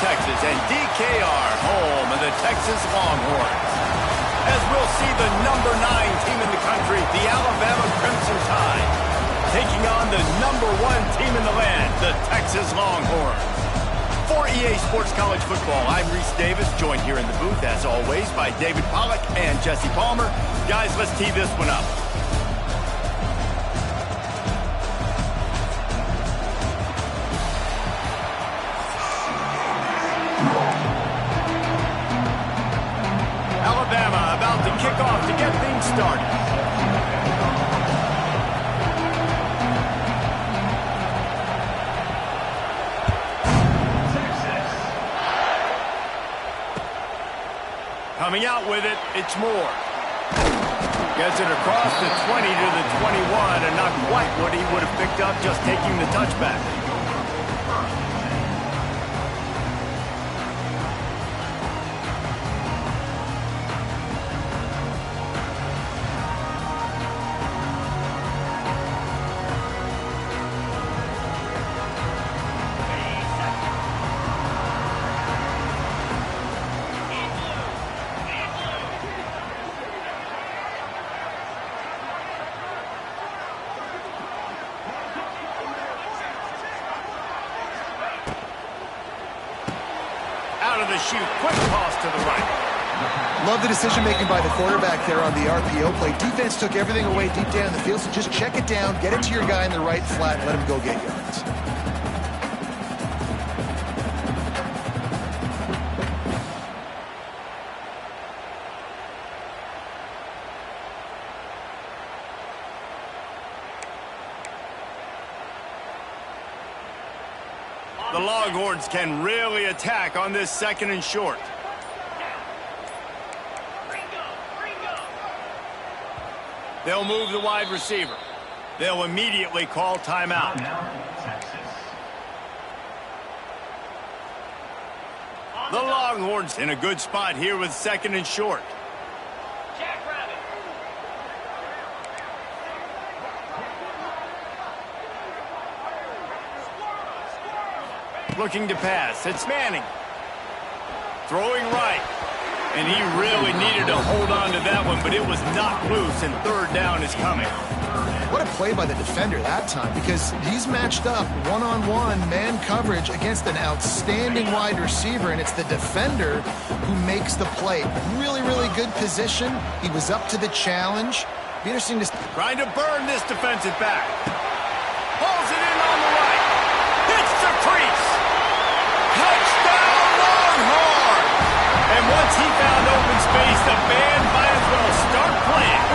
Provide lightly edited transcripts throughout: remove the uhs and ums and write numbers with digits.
Texas, and DKR, home of the Texas Longhorns. As we'll see the number 9 team in the country, the Alabama Crimson Tide, taking on the number 1 team in the land, the Texas Longhorns. For EA Sports College Football, I'm Reese Davis, joined here in the booth, as always, by David Pollack and Jesse Palmer. Guys, let's tee this one up. Alabama about to kick off to get things started. Coming out with it, it's Moore. Gets it across the 20 to the 21, and not quite what he would have picked up just taking the touchback. Out of the chute, quick toss to the right. Love the decision-making by the quarterback there on the RPO play. Defense took everything away deep down in the field, so just check it down, get it to your guy in the right flat, and let him go get yards. The Longhorns can really attack on this 2nd and short. They'll move the wide receiver. They'll immediately call timeout. The Longhorns in a good spot here with 2nd and short. Looking to pass. It's Manning. Throwing right. And he really needed to hold on to that one, but it was knocked loose, and 3rd down is coming. What a play by the defender that time, because he's matched up one-on-one man coverage against an outstanding wide receiver, and it's the defender who makes the play. Really, really good position. He was up to the challenge. Be interesting to... Trying to burn this defensive back. Pulls it in on the right. Hits the crease. Touchdown Longhorn! And once he found open space, the band might as well start playing.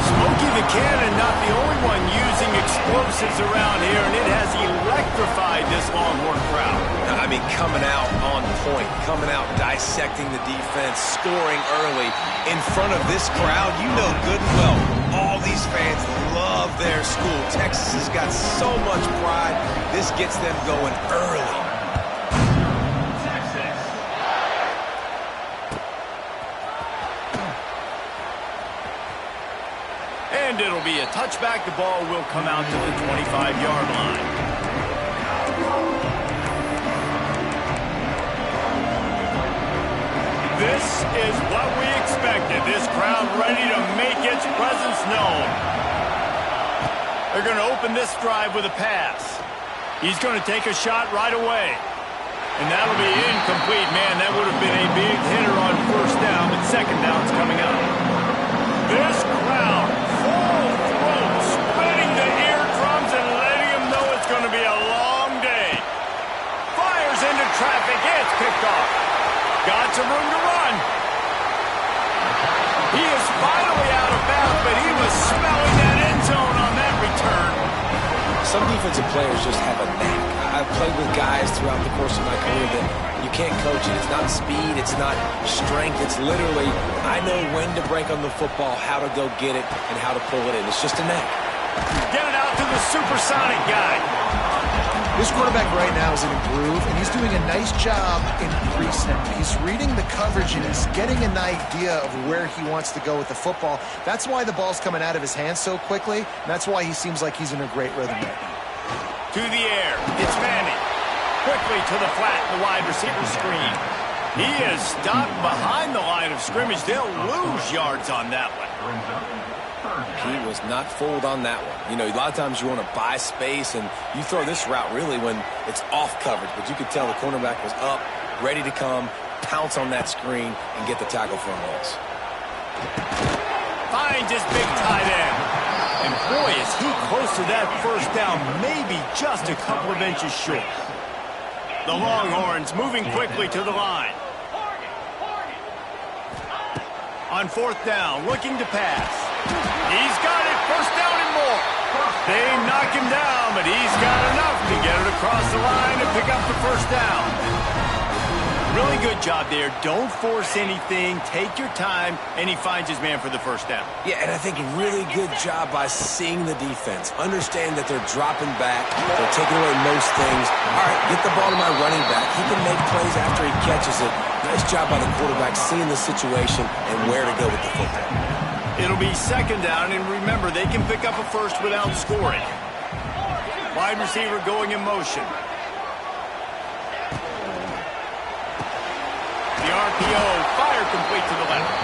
Smokey the Cannon, not the only one using explosives around here, and it has electrified this Longhorn crowd. I mean, coming out on point, coming out dissecting the defense, scoring early in front of this crowd. You know good and well, all these fans love their school. Texas has got so much pride. This gets them going early. And it'll be a touchback. The ball will come out to the 25-yard line. This is what we expected. This crowd ready to make its presence known. They're going to open this drive with a pass. He's going to take a shot right away. And that'll be incomplete. Man, that would have been a big hitter on 1st down, but 2nd down's coming out. This crowd, full throat, spreading the eardrums and letting them know it's going to be a long day. Fires into traffic. It's picked off. Got some room to run. He is finally out of bounds, but he was smelling that end zone on that return. Some defensive players just have a knack. I've played with guys throughout the course of my career that you can't coach it. It's not speed, it's not strength. It's literally, I know when to break on the football, how to go get it, and how to pull it in. It's just a knack. Get it out to the supersonic guy. This quarterback right now is in a groove, and he's doing a nice job in pre-snap. He's reading the coverage, and he's getting an idea of where he wants to go with the football. That's why the ball's coming out of his hands so quickly, and that's why he seems like he's in a great rhythm right now. To the air. It's Manning. Quickly to the flat, the wide receiver screen. He is stopped behind the line of scrimmage. They'll lose yards on that one. He was not fooled on that one. You know, a lot of times you want to buy space, and you throw this route really when it's off coverage. But you could tell the cornerback was up, ready to come, pounce on that screen, and get the tackle for a loss. Finds his big tight end. And boy, is he close to that first down, maybe just a couple of inches short. The Longhorns moving quickly to the line. On fourth down, looking to pass. He's got it, first down and more. They knock him down, but he's got enough to get it across the line and pick up the first down. Really good job there. Don't force anything. Take your time, and he finds his man for the first down. Yeah, and I think really good job by seeing the defense. Understand that they're dropping back. They're taking away most things. All right, get the ball to my running back. He can make plays after he catches it. Nice job by the quarterback seeing the situation and where to go with the football. It'll be second down, and remember, they can pick up a first without scoring. Wide receiver going in motion. The RPO, fire complete to the left.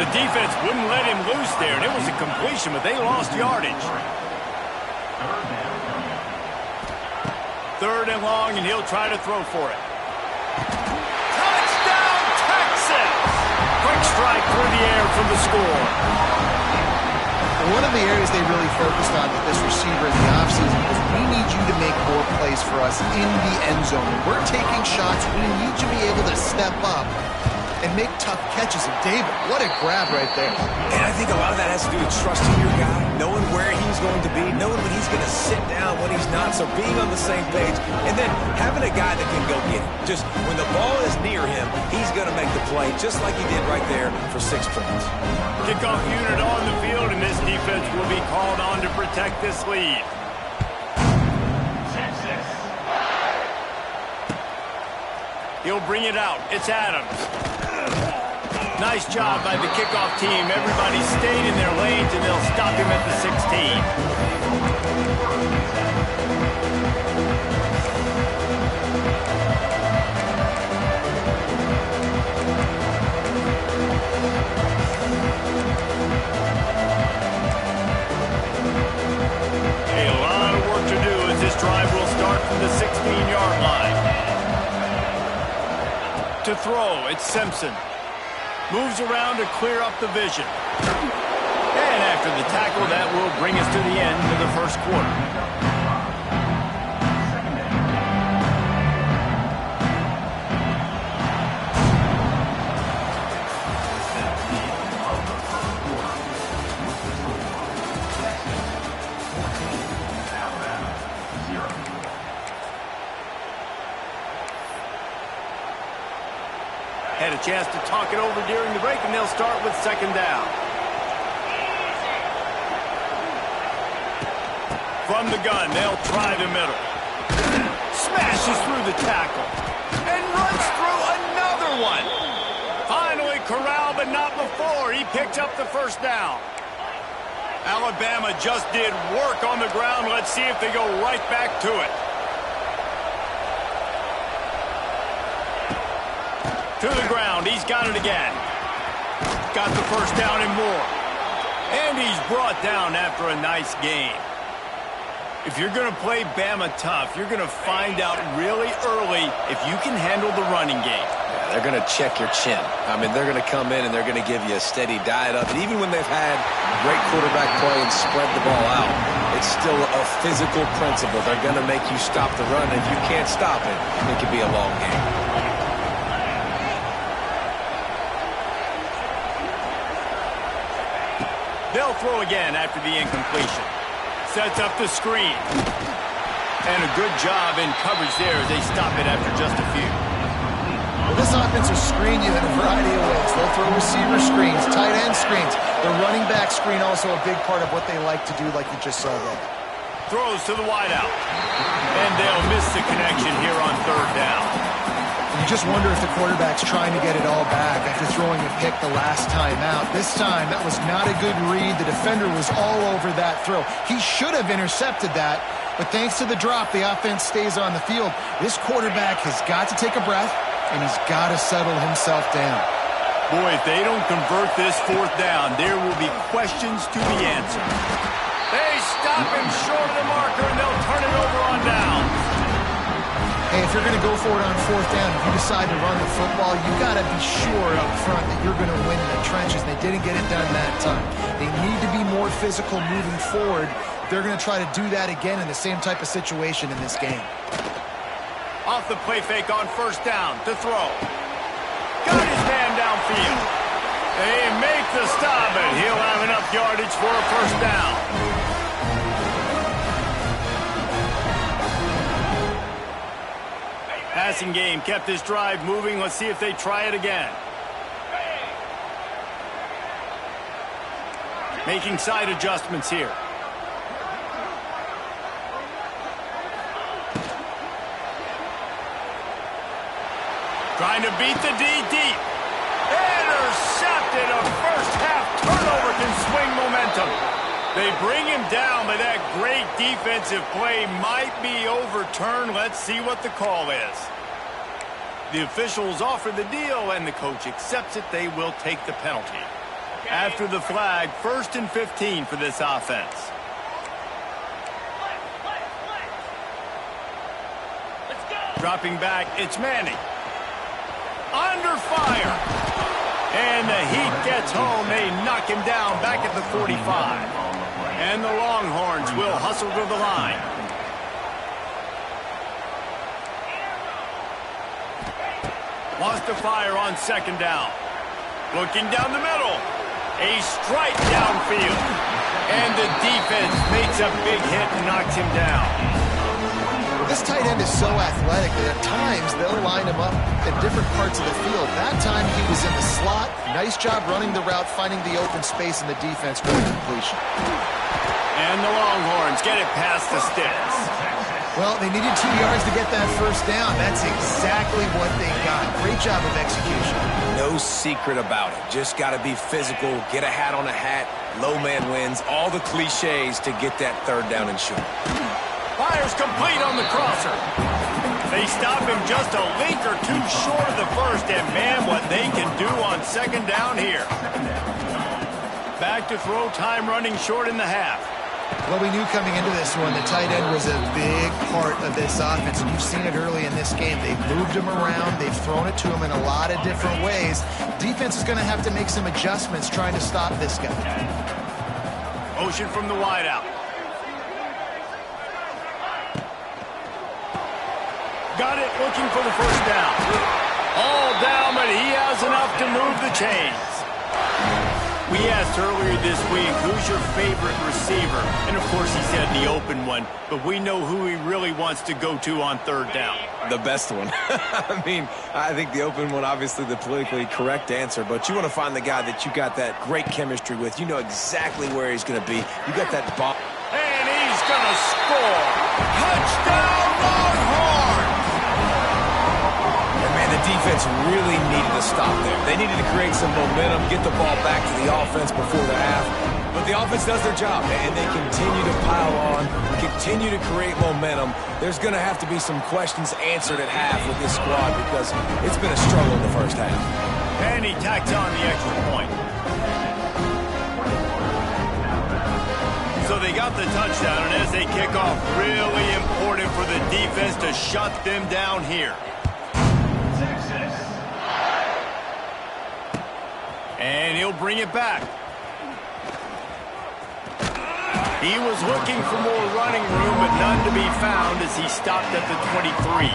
The defense wouldn't let him loose there, and it was a completion, but they lost yardage. Third and long, and he'll try to throw for it. Touchdown, Texas! Quick strike through the air for the score. One of the areas they really focused on with this receiver in the offseason was we need you to make more plays for us in the end zone. When we're taking shots, we need you to be able to step up and make tough catches. And David, what a grab right there. And I think a lot of that has to do with trusting your guy, knowing where he's going to be, knowing when he's going to sit down, when he's not, so being on the same page, and then having a guy that can go get it. Just when the ball is near him, he's going to make the play, just like he did right there for 6 points. Kickoff unit on the field, and this defense will be called on to protect this lead. He'll bring it out. It's Adams. Nice job by the kickoff team. Everybody stayed in their lanes, and they'll stop him at the 16. A lot of work to do as this drive will start from the 16-yard line. To throw, it's Simpson. Moves around to clear up the vision. And after the tackle, that will bring us to the end of the first quarter. Had a chance to talk it over during the break, and they'll start with second down. From the gun, they'll try the middle. Smashes through the tackle. And runs through another one. Finally corralled, but not before. He picked up the first down. Alabama just did work on the ground. Let's see if they go right back to it. To the ground, he's got it again. Got the first down and more. And he's brought down after a nice gain. If you're going to play Bama tough, you're going to find out really early if you can handle the running game. Yeah, they're going to check your chin. I mean, they're going to come in and they're going to give you a steady diet up. And even when they've had great quarterback play and spread the ball out, it's still a physical principle. They're going to make you stop the run. If you can't stop it, it could be a long game. They'll throw again after the incompletion. Sets up the screen. And a good job in coverage there as they stop it after just a few. Well, this offense will screen you in a variety of ways. They'll throw receiver screens, tight end screens. The running back screen also a big part of what they like to do, like you just saw there. Throws to the wideout. And they'll miss the connection here on third down. just wonder if the quarterback's trying to get it all back after throwing a pick the last time out. This time, that was not a good read. The defender was all over that throw. He should have intercepted that, but thanks to the drop, the offense stays on the field. This quarterback has got to take a breath, and he's got to settle himself down. Boy, if they don't convert this fourth down, there will be questions to be answered. They stop him short of the marker, and they'll turn it over on down. Hey, if you're going to go for it on fourth down, if you decide to run the football, you got to be sure up front that you're going to win in the trenches. They didn't get it done that time. They need to be more physical moving forward. They're going to try to do that again in the same type of situation in this game. Off the play fake on first down to throw. Got his man downfield. They make the stop, and he'll have enough yardage for a first down. Passing game kept this drive moving. Let's see if they try it again. Making side adjustments here. Trying to beat the D deep. Intercepted. A first half turnover can swing momentum. They bring him down, but that great defensive play might be overturned. Let's see what the call is. The officials offer the deal, and the coach accepts it. They will take the penalty. After the flag, 1st and 15 for this offense. Dropping back, it's Manning. Under fire. And the heat gets home. They knock him down back at the 45. And the Longhorns will hustle to the line. Wants to fire on second down. Looking down the middle. A strike downfield. And the defense makes a big hit and knocks him down. This tight end is so athletic that at times they'll line him up in different parts of the field. That time he was in the slot. Nice job running the route, finding the open space in the defense for completion. And the Longhorns get it past the sticks. Well, they needed 2 yards to get that first down. That's exactly what they got. Great job of execution. No secret about it. Just got to be physical, get a hat on a hat, low man wins, all the cliches to get that third down and short. Fires complete on the crosser. They stop him just a link or two short of the first, and man, what they can do on second down here. Back to throw, time running short in the half. Well, we knew coming into this one the tight end was a big part of this offense, and you've seen it early in this game. They've moved him around. They've thrown it to him in a lot of different ways. Defense is going to have to make some adjustments trying to stop this guy. Motion from the wideout. Got it, looking for the first down. All down, but he has enough to move the chains. We asked earlier this week, who's your favorite receiver? And of course he said the open one, but we know who he really wants to go to on third down. The best one. I mean, I think the open one, obviously the politically correct answer, but you want to find the guy that you got that great chemistry with. You know exactly where he's going to be. You got that ball. And he's going to score. Touchdown, Longhorns! And man, the defense really needed to stop there. They needed to create some momentum, get the ball back to the offense before the half. But the offense does their job, and they continue to pile on, continue to create momentum. There's going to have to be some questions answered at half with this squad because it's been a struggle in the first half. And he tacks on the extra point. So they got the touchdown, and as they kick off, really important for the defense to shut them down here. And he'll bring it back. He was looking for more running room, but none to be found as he stopped at the 23.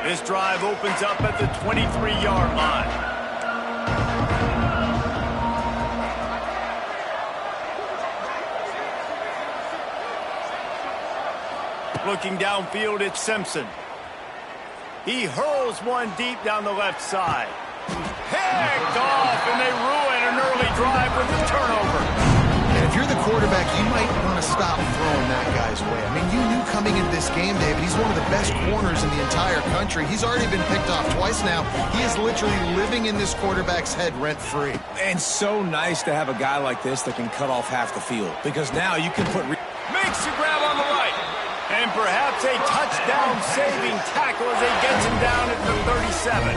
This drive opens up at the 23-yard line. Looking downfield, it's Simpson. He hurls one deep down the left side. Picked off, and they ruin an early drive with the turnover. And if you're the quarterback, you might want to stop throwing that guy's way. I mean, you knew coming into this game, David, he's one of the best corners in the entire country. He's already been picked off twice now. He is literally living in this quarterback's head rent-free. And so nice to have a guy like this that can cut off half the field, because now you can put... Makes the grab on the right. And perhaps a touchdown-saving tackle as he gets him down at the 37.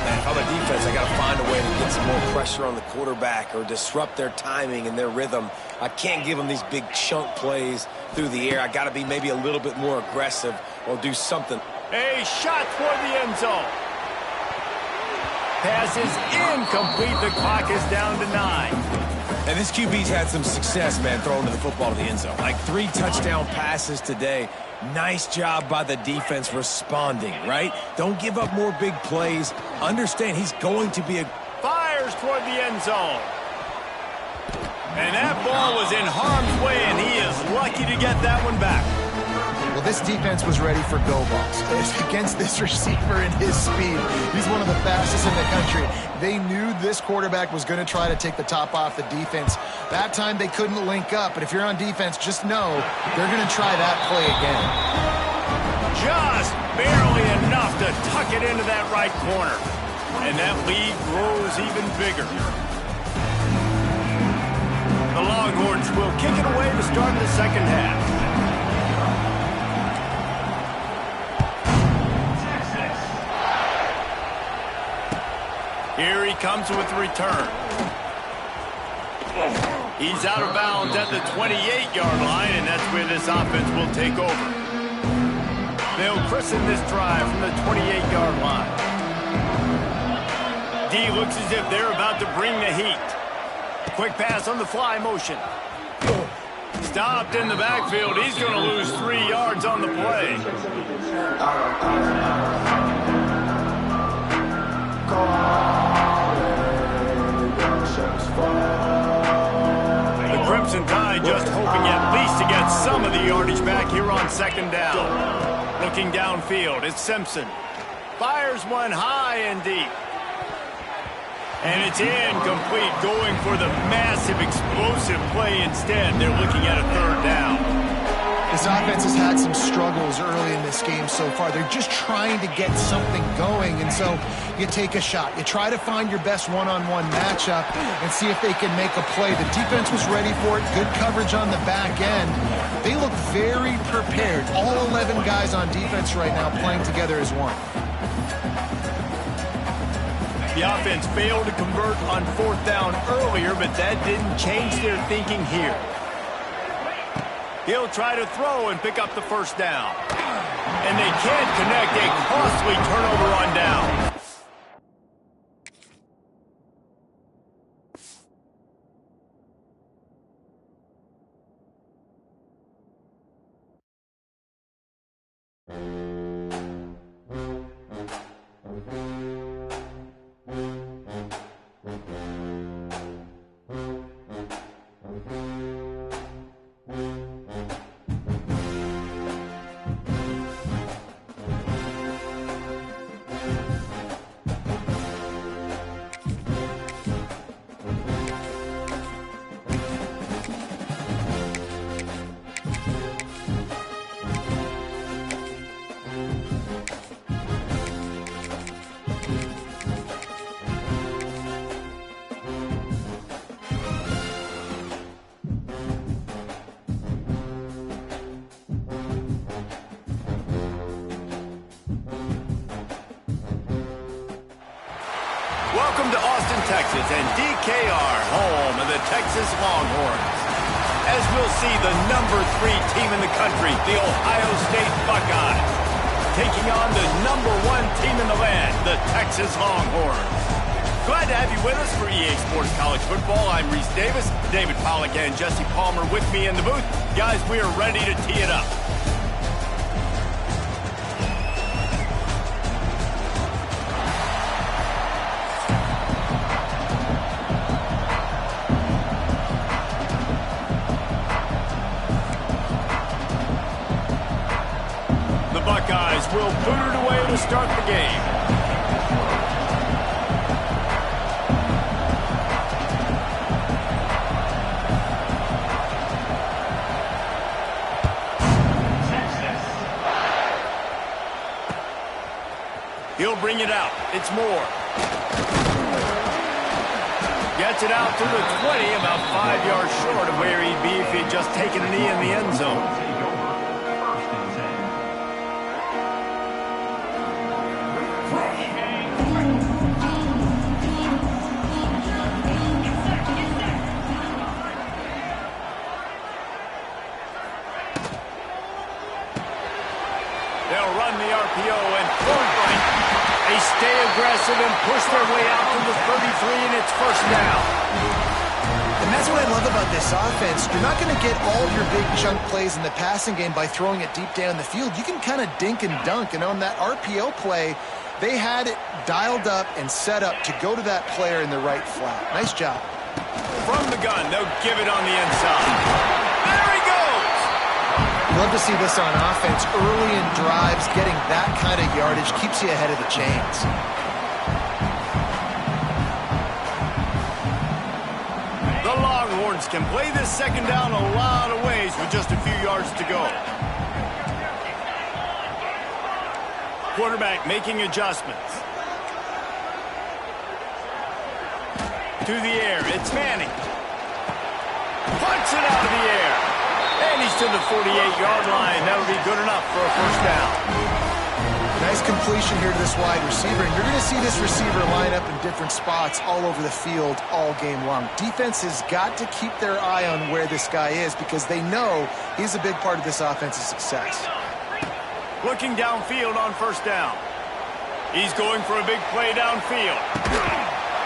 If I'm a defense, I got to find a way to get some more pressure on the quarterback or disrupt their timing and their rhythm. I can't give them these big chunk plays through the air. I got to be maybe a little bit more aggressive or do something. A shot toward the end zone. Pass is incomplete. The clock is down to 9. And this QB's had some success, man, throwing the football to the end zone. Like 3 touchdown passes today. Nice job by the defense responding, right? Don't give up more big plays. Understand he's going to be a... Fires toward the end zone. And that ball was in harm's way, and he is lucky to get that one back. Well, this defense was ready for go balls. Against this receiver and his speed, he's one of the fastest in the country. They knew this quarterback was going to try to take the top off the defense. That time they couldn't link up, but if you're on defense, just know they're going to try that play again. Just barely enough to tuck it into that right corner. And that lead grows even bigger. The Longhorns will kick it away to start the second half. Here he comes with the return. He's out of bounds at the 28-yard line, and that's where this offense will take over. They'll christen this drive from the 28-yard line. D looks as if they're about to bring the heat. Quick pass on the fly motion. Stopped in the backfield. He's going to lose 3 yards on the play. The Crimson Tide just hoping at least to get some of the yardage back here on second down. Looking downfield, it's Simpson. Fires one high and deep. And it's incomplete, going for the massive explosive play instead. They're looking at a third down. This offense has had some struggles early in this game so far. They're just trying to get something going, and so you take a shot. You try to find your best one-on-one matchup and see if they can make a play. The defense was ready for it. Good coverage on the back end. They look very prepared. All 11 guys on defense right now playing together as one. The offense failed to convert on fourth down earlier, but that didn't change their thinking here. He'll try to throw and pick up the first down. And they can't connect. A costly turnover on down. Welcome to Austin, Texas, and DKR, home of the Texas Longhorns. As we'll see, the number 3 team in the country, the Ohio State Buckeyes, taking on the number 1 team in the land, the Texas Longhorns. Glad to have you with us for EA Sports College Football. I'm Reese Davis, David Pollack and Jesse Palmer with me in the booth. Guys, we are ready to tee it up. Buckeyes will put it away to start the game. He'll bring it out. It's Moore. Gets it out to the 20, about 5 yards short of where he'd be if he'd just taken a knee in the end zone. They'll run the RPO and point blank. They stay aggressive and push their way out to the 33, and it's first down. And that's what I love about this offense. You're not going to get all your big chunk plays in the passing game by throwing it deep down the field. You can kind of dink and dunk, and on that RPO play, they had it dialed up and set up to go to that player in the right flat. Nice job. From the gun, they'll give it on the inside. There he goes! Love to see this on offense. Early in drives, getting that kind of yardage keeps you ahead of the chains. The Longhorns can play this second down a lot of ways with just a few yards to go. Quarterback making adjustments. To the air, it's Manning. Punts it out of the air. And he's to the 48-yard line. That'll be good enough for a first down. Nice completion here to this wide receiver. And you're going to see this receiver line up in different spots all over the field all game long. Defense has got to keep their eye on where this guy is because they know he's a big part of this offense's success. Looking downfield on first down. He's going for a big play downfield.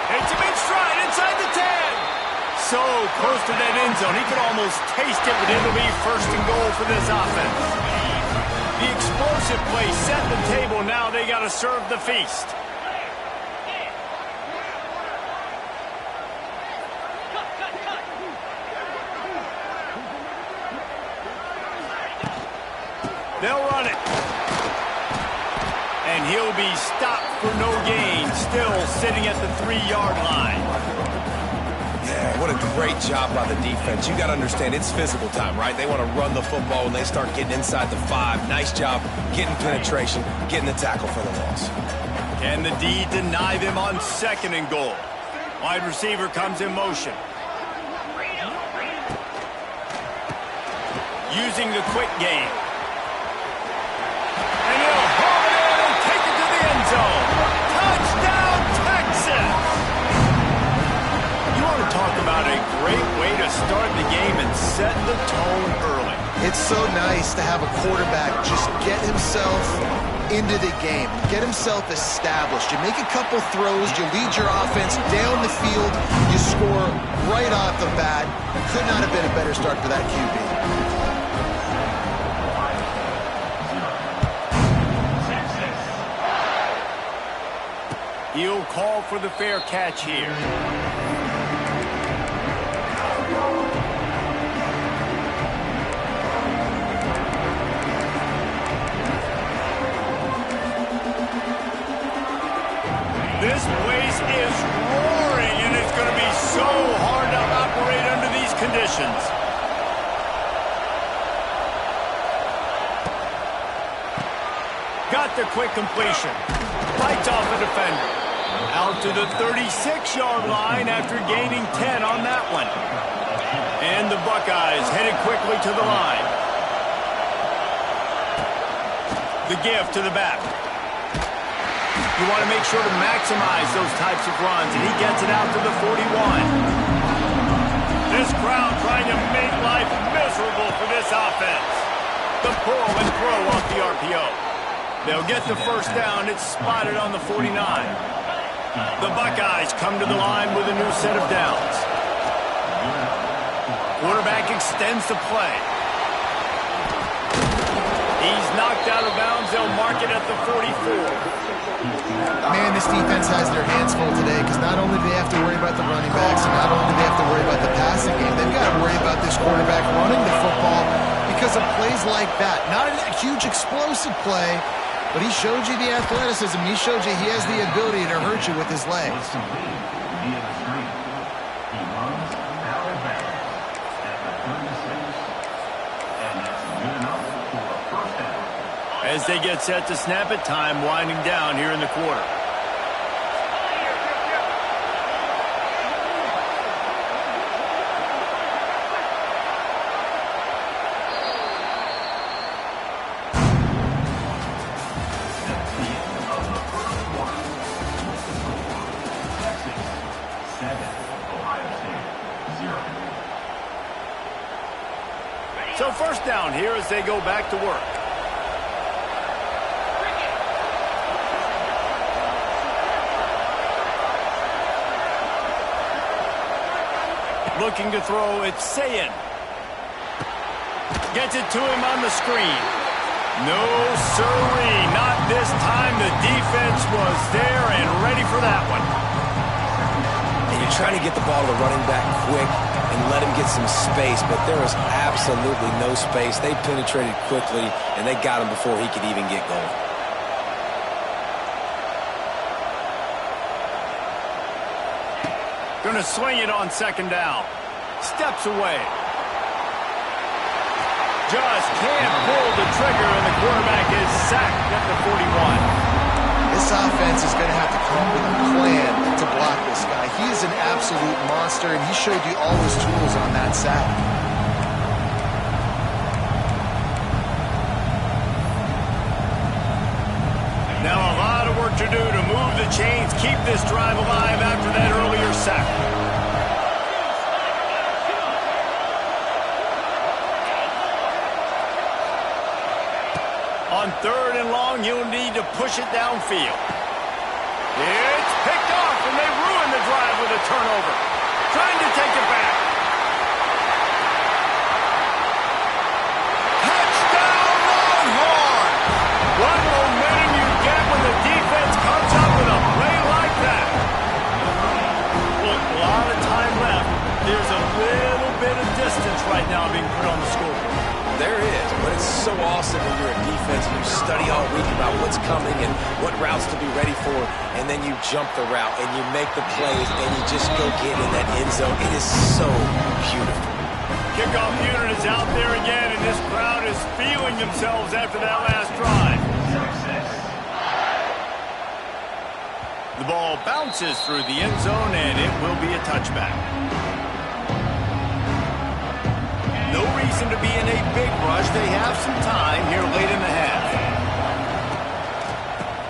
Takes a big stride inside the 10. So close to that end zone. He could almost taste it, but it'll be first and goal for this offense. The explosive play set the table. Now they got to serve the feast. They'll run it. And he'll be stopped for no gain. Still sitting at the 3-yard line. Yeah, what a great job by the defense. You got to understand, it's physical time, right? They want to run the football when they start getting inside the 5. Nice job getting penetration, getting the tackle for the loss. Can the D deny them on second and goal? Wide receiver comes in motion. Using the quick game. And he'll haul it in and take it to the end zone. Touchdown, Texas! You want to talk about a great way to start the game and set the tone early. It's so nice to have a quarterback just get himself into the game, get himself established. You make a couple throws, you lead your offense down the field, you score right off the bat. Could not have been a better start for that QB. He'll call for the fair catch here. This place is roaring, and it's going to be so hard to operate under these conditions. Got the quick completion. Fights off the defender. Out to the 36-yard line after gaining 10 on that one. And the Buckeyes headed quickly to the line. The give to the back. You want to make sure to maximize those types of runs, and he gets it out to the 41. This crowd trying to make life miserable for this offense. The pull and throw off the RPO. They'll get the first down. It's spotted on the 49. The Buckeyes come to the line with a new set of downs. Quarterback extends the play. He's knocked out of bounds. They'll mark it at the 44. Man, this defense has their hands full today because not only do they have to worry about the running backs and not only do they have to worry about the passing game, they've got to worry about this quarterback running the football because of plays like that. Not a huge explosive play, but he showed you the athleticism. He showed you he has the ability to hurt you with his legs. as they get set to snap it. Time winding down here in the quarter. So first down here as they go back to work. Looking to throw, it's Sayin. Gets it to him on the screen. No sirree, not this time. The defense was there and ready for that one. And you're trying to get the ball to the running back quick and let him get some space, but there was absolutely no space. They penetrated quickly, and they got him before he could even get going. Going to swing it on second down. Steps away. Just can't pull the trigger, and the quarterback is sacked at the 41. This offense is going to have to come up with a plan to block this guy. He is an absolute monster, and he showed you all his tools on that sack. Now a lot of work to do to move the chains, keep this drive alive after that earlier sack. On third and long, you'll need to push it downfield. It's picked off, and they ruin the drive with a turnover. Trying to take it back. Touchdown, Longhorn! What momentum you get when the defense comes up with a play like that. Look, a lot of time left. There's a little bit of distance right now being put on the scoreboard. There is, but it's so awesome when you're a defense and you study all week about what's coming and what routes to be ready for, and then you jump the route and you make the plays and you just go get in that end zone. It is so beautiful. Kickoff unit is out there again, and this crowd is feeling themselves after that last drive. The ball bounces through the end zone, and it will be a touchback. No reason to be in a big rush. They have some time here late in the half.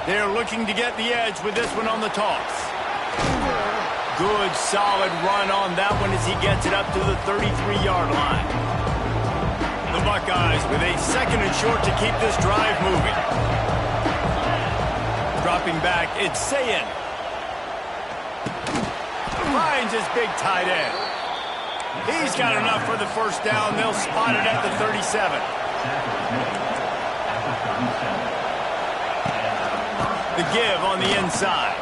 They're looking to get the edge with this one on the toss. Good, solid run on that one as he gets it up to the 33-yard line. The Buckeyes with a second and short to keep this drive moving. Dropping back, it's Sayin. Finds his big tight end. He's got enough for the first down. They'll spot it at the 37. The give on the inside.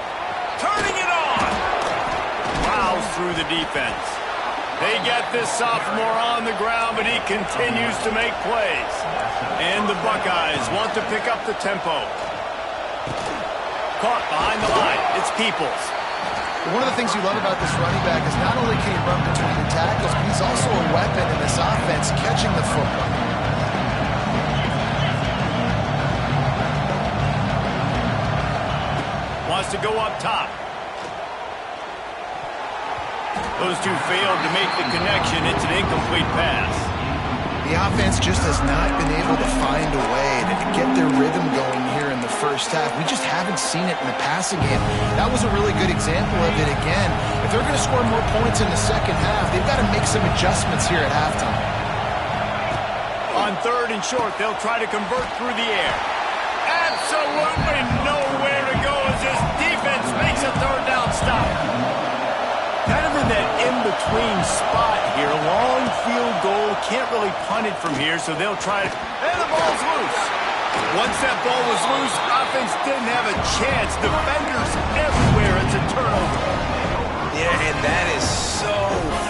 Turning it on. Plows through the defense. They get this sophomore on the ground, but he continues to make plays. And the Buckeyes want to pick up the tempo. Caught behind the line. It's Peoples. One of the things you love about this running back is not only can he run between the tackles, but he's also a weapon in this offense catching the football. Wants to go up top. Those two failed to make the connection. It's an incomplete pass. The offense just has not been able to find a way to get their rhythm going here in the first half. We just haven't seen it in the passing game. That was a really good example of it again. If they're going to score more points in the second half, they've got to make some adjustments here at halftime. On third and short, they'll try to convert through the air. Absolutely nowhere to go as this defense makes a third down stop. Kind of in that in-between spot here. Long field goal. Can't really punt it from here, so they'll try it. And the ball's loose. Once that ball was loose, offense didn't have a chance. Defenders everywhere. It's a turnover. Yeah, and that is so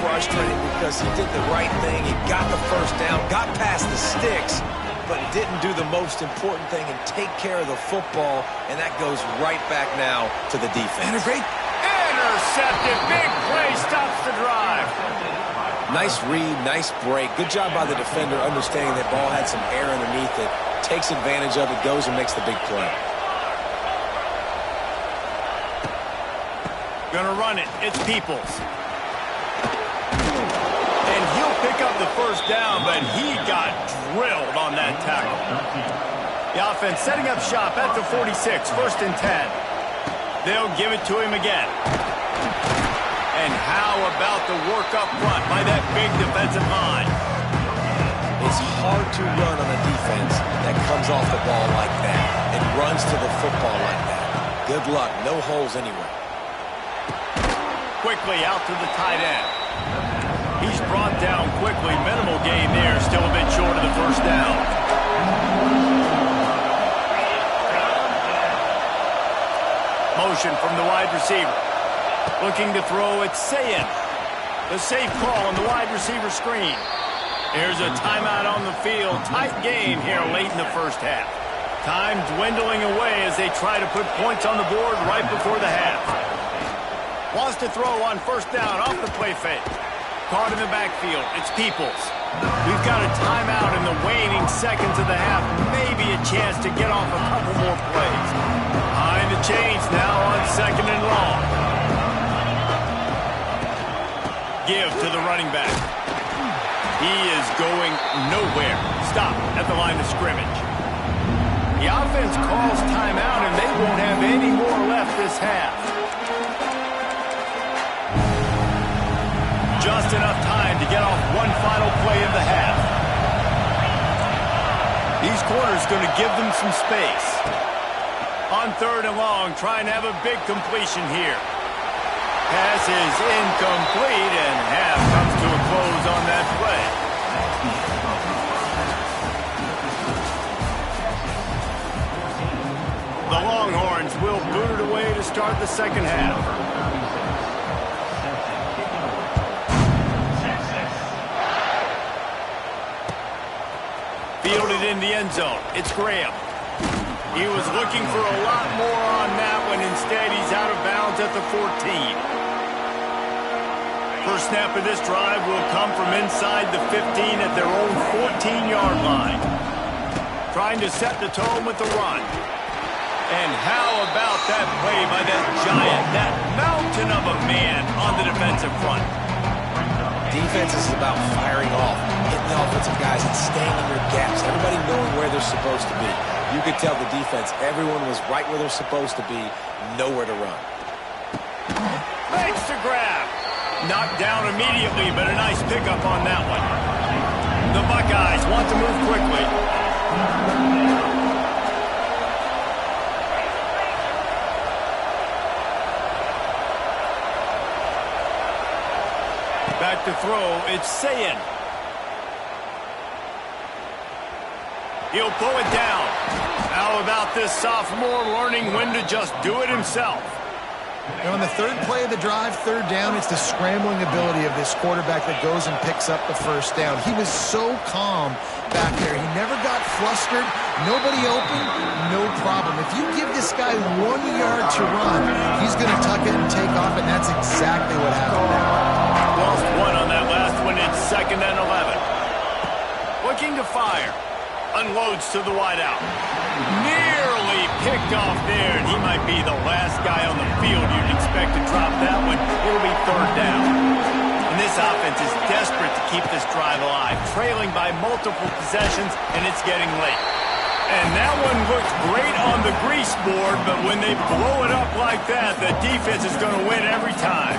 frustrating because he did the right thing. He got the first down, got past the sticks, but didn't do the most important thing and take care of the football, and that goes right back now to the defense. And a great intercepted. Big play stops the drive. Nice read, nice break. Good job by the defender understanding that ball had some air underneath it. takes advantage of it, goes and makes the big play. Gonna run it. It's Peoples. And he'll pick up the first down, but he got drilled on that tackle. The offense setting up shop at the 46, 1st and 10. They'll give it to him again. And how about the work up front by that big defensive line? It's hard to run on a defense that comes off the ball like that and runs to the football like that. Good luck. No holes anywhere. Quickly out to the tight end. He's brought down quickly. Minimal gain there. Still a bit short of the first down. Motion from the wide receiver. Looking to throw, it's Sayin. The safe call on the wide receiver screen. Here's a timeout on the field. Tight game here late in the first half. Time dwindling away as they try to put points on the board right before the half. Wants to throw on first down off the play fake. Caught in the backfield. It's Peoples. We've got a timeout in the waning seconds of the half. Maybe a chance to get off a couple more plays. Behind the chains now on 2nd and long. Give to the running back. He is going nowhere. Stop at the line of scrimmage. The offense calls timeout, and they won't have any more left this half. Just enough time to get off one final play of the half. These corners going to give them some space. On 3rd and long, trying to have a big completion here. Pass is incomplete, and half comes to a close on that play. The Longhorns will boot it away to start the second half. Fielded in the end zone. It's Graham. He was looking for a lot more on that one. Instead, he's out of bounds at the 14. First snap of this drive will come from inside the 15 at their own 14-yard line. Trying to set the tone with the run. And how about that play by that giant, that mountain of a man on the defensive front? Defense is about firing off, hitting the offensive guys and staying in your gaps. Everybody knowing where they're supposed to be. You could tell the defense, everyone was right where they're supposed to be, nowhere to run. Makes the grab. Knocked down immediately, but a nice pickup on that one. The Buckeyes want to move quickly. Back to throw, it's Sayin. He'll pull it down. How about this sophomore learning when to just do it himself? And on the 3rd play of the drive, 3rd down, it's the scrambling ability of this quarterback that goes and picks up the first down. He was so calm back there. He never got flustered. Nobody open, no problem. If you give this guy 1 yard to run, he's going to tuck it and take off, and that's exactly what happened there. Lost one on that last one. It's 2nd and 11. Looking to fire. Unloads to the wideout. Nearly picked off there, and he might be the last guy on the field you'd expect to drop that one. It'll be 3rd down. And this offense is desperate to keep this drive alive, trailing by multiple possessions, and it's getting late. And that one looks great on the grease board, but when they blow it up like that, the defense is going to win every time.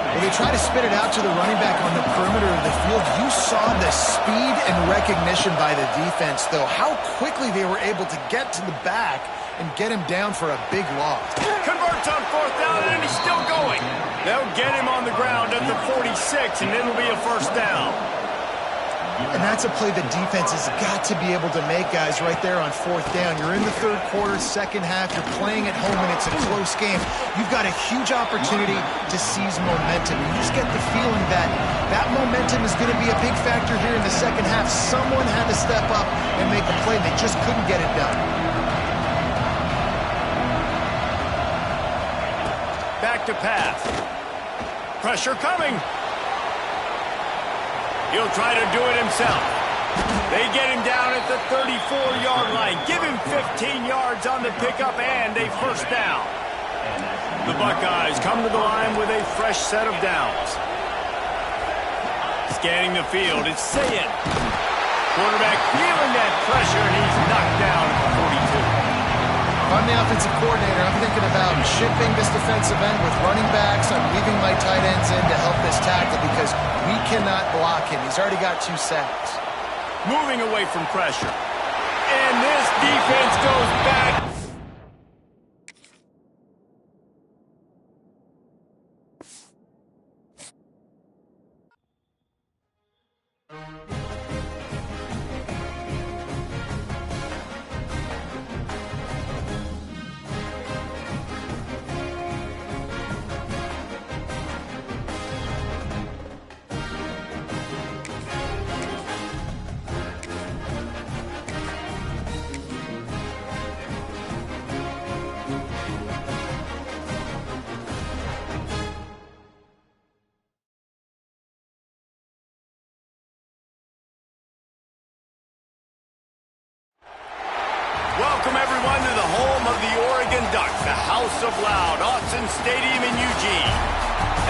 When they try to spit it out to the running back on the perimeter of the field, you saw the speed and recognition by the defense, though. How quickly they were able to get to the back and get him down for a big loss. Converts on 4th down, and he's still going. They'll get him on the ground at the 46, and it'll be a 1st down. And that's a play the defense has got to be able to make, guys, right there on 4th down. You're in the 3rd quarter, 2nd half. You're playing at home, and it's a close game. You've got a huge opportunity to seize momentum. You just get the feeling that that momentum is going to be a big factor here in the 2nd half. Someone had to step up and make a play. They just couldn't get it done. Back to pass. Pressure coming. He'll try to do it himself. They get him down at the 34-yard line. Give him 15 yards on the pickup and a first down. The Buckeyes come to the line with a fresh set of downs. Scanning the field, it's Sayed. Quarterback feeling that pressure, and he's knocked down at the 42. If I'm the offensive coordinator, I'm thinking about shipping this defensive end with running backs. I'm leaving my tight ends in to help this tackle because we cannot block him. He's already got 2 sacks. Moving away from pressure. And this defense goes back. Welcome, everyone, to the home of the Oregon Ducks, the House of Loud, Autzen Stadium in Eugene.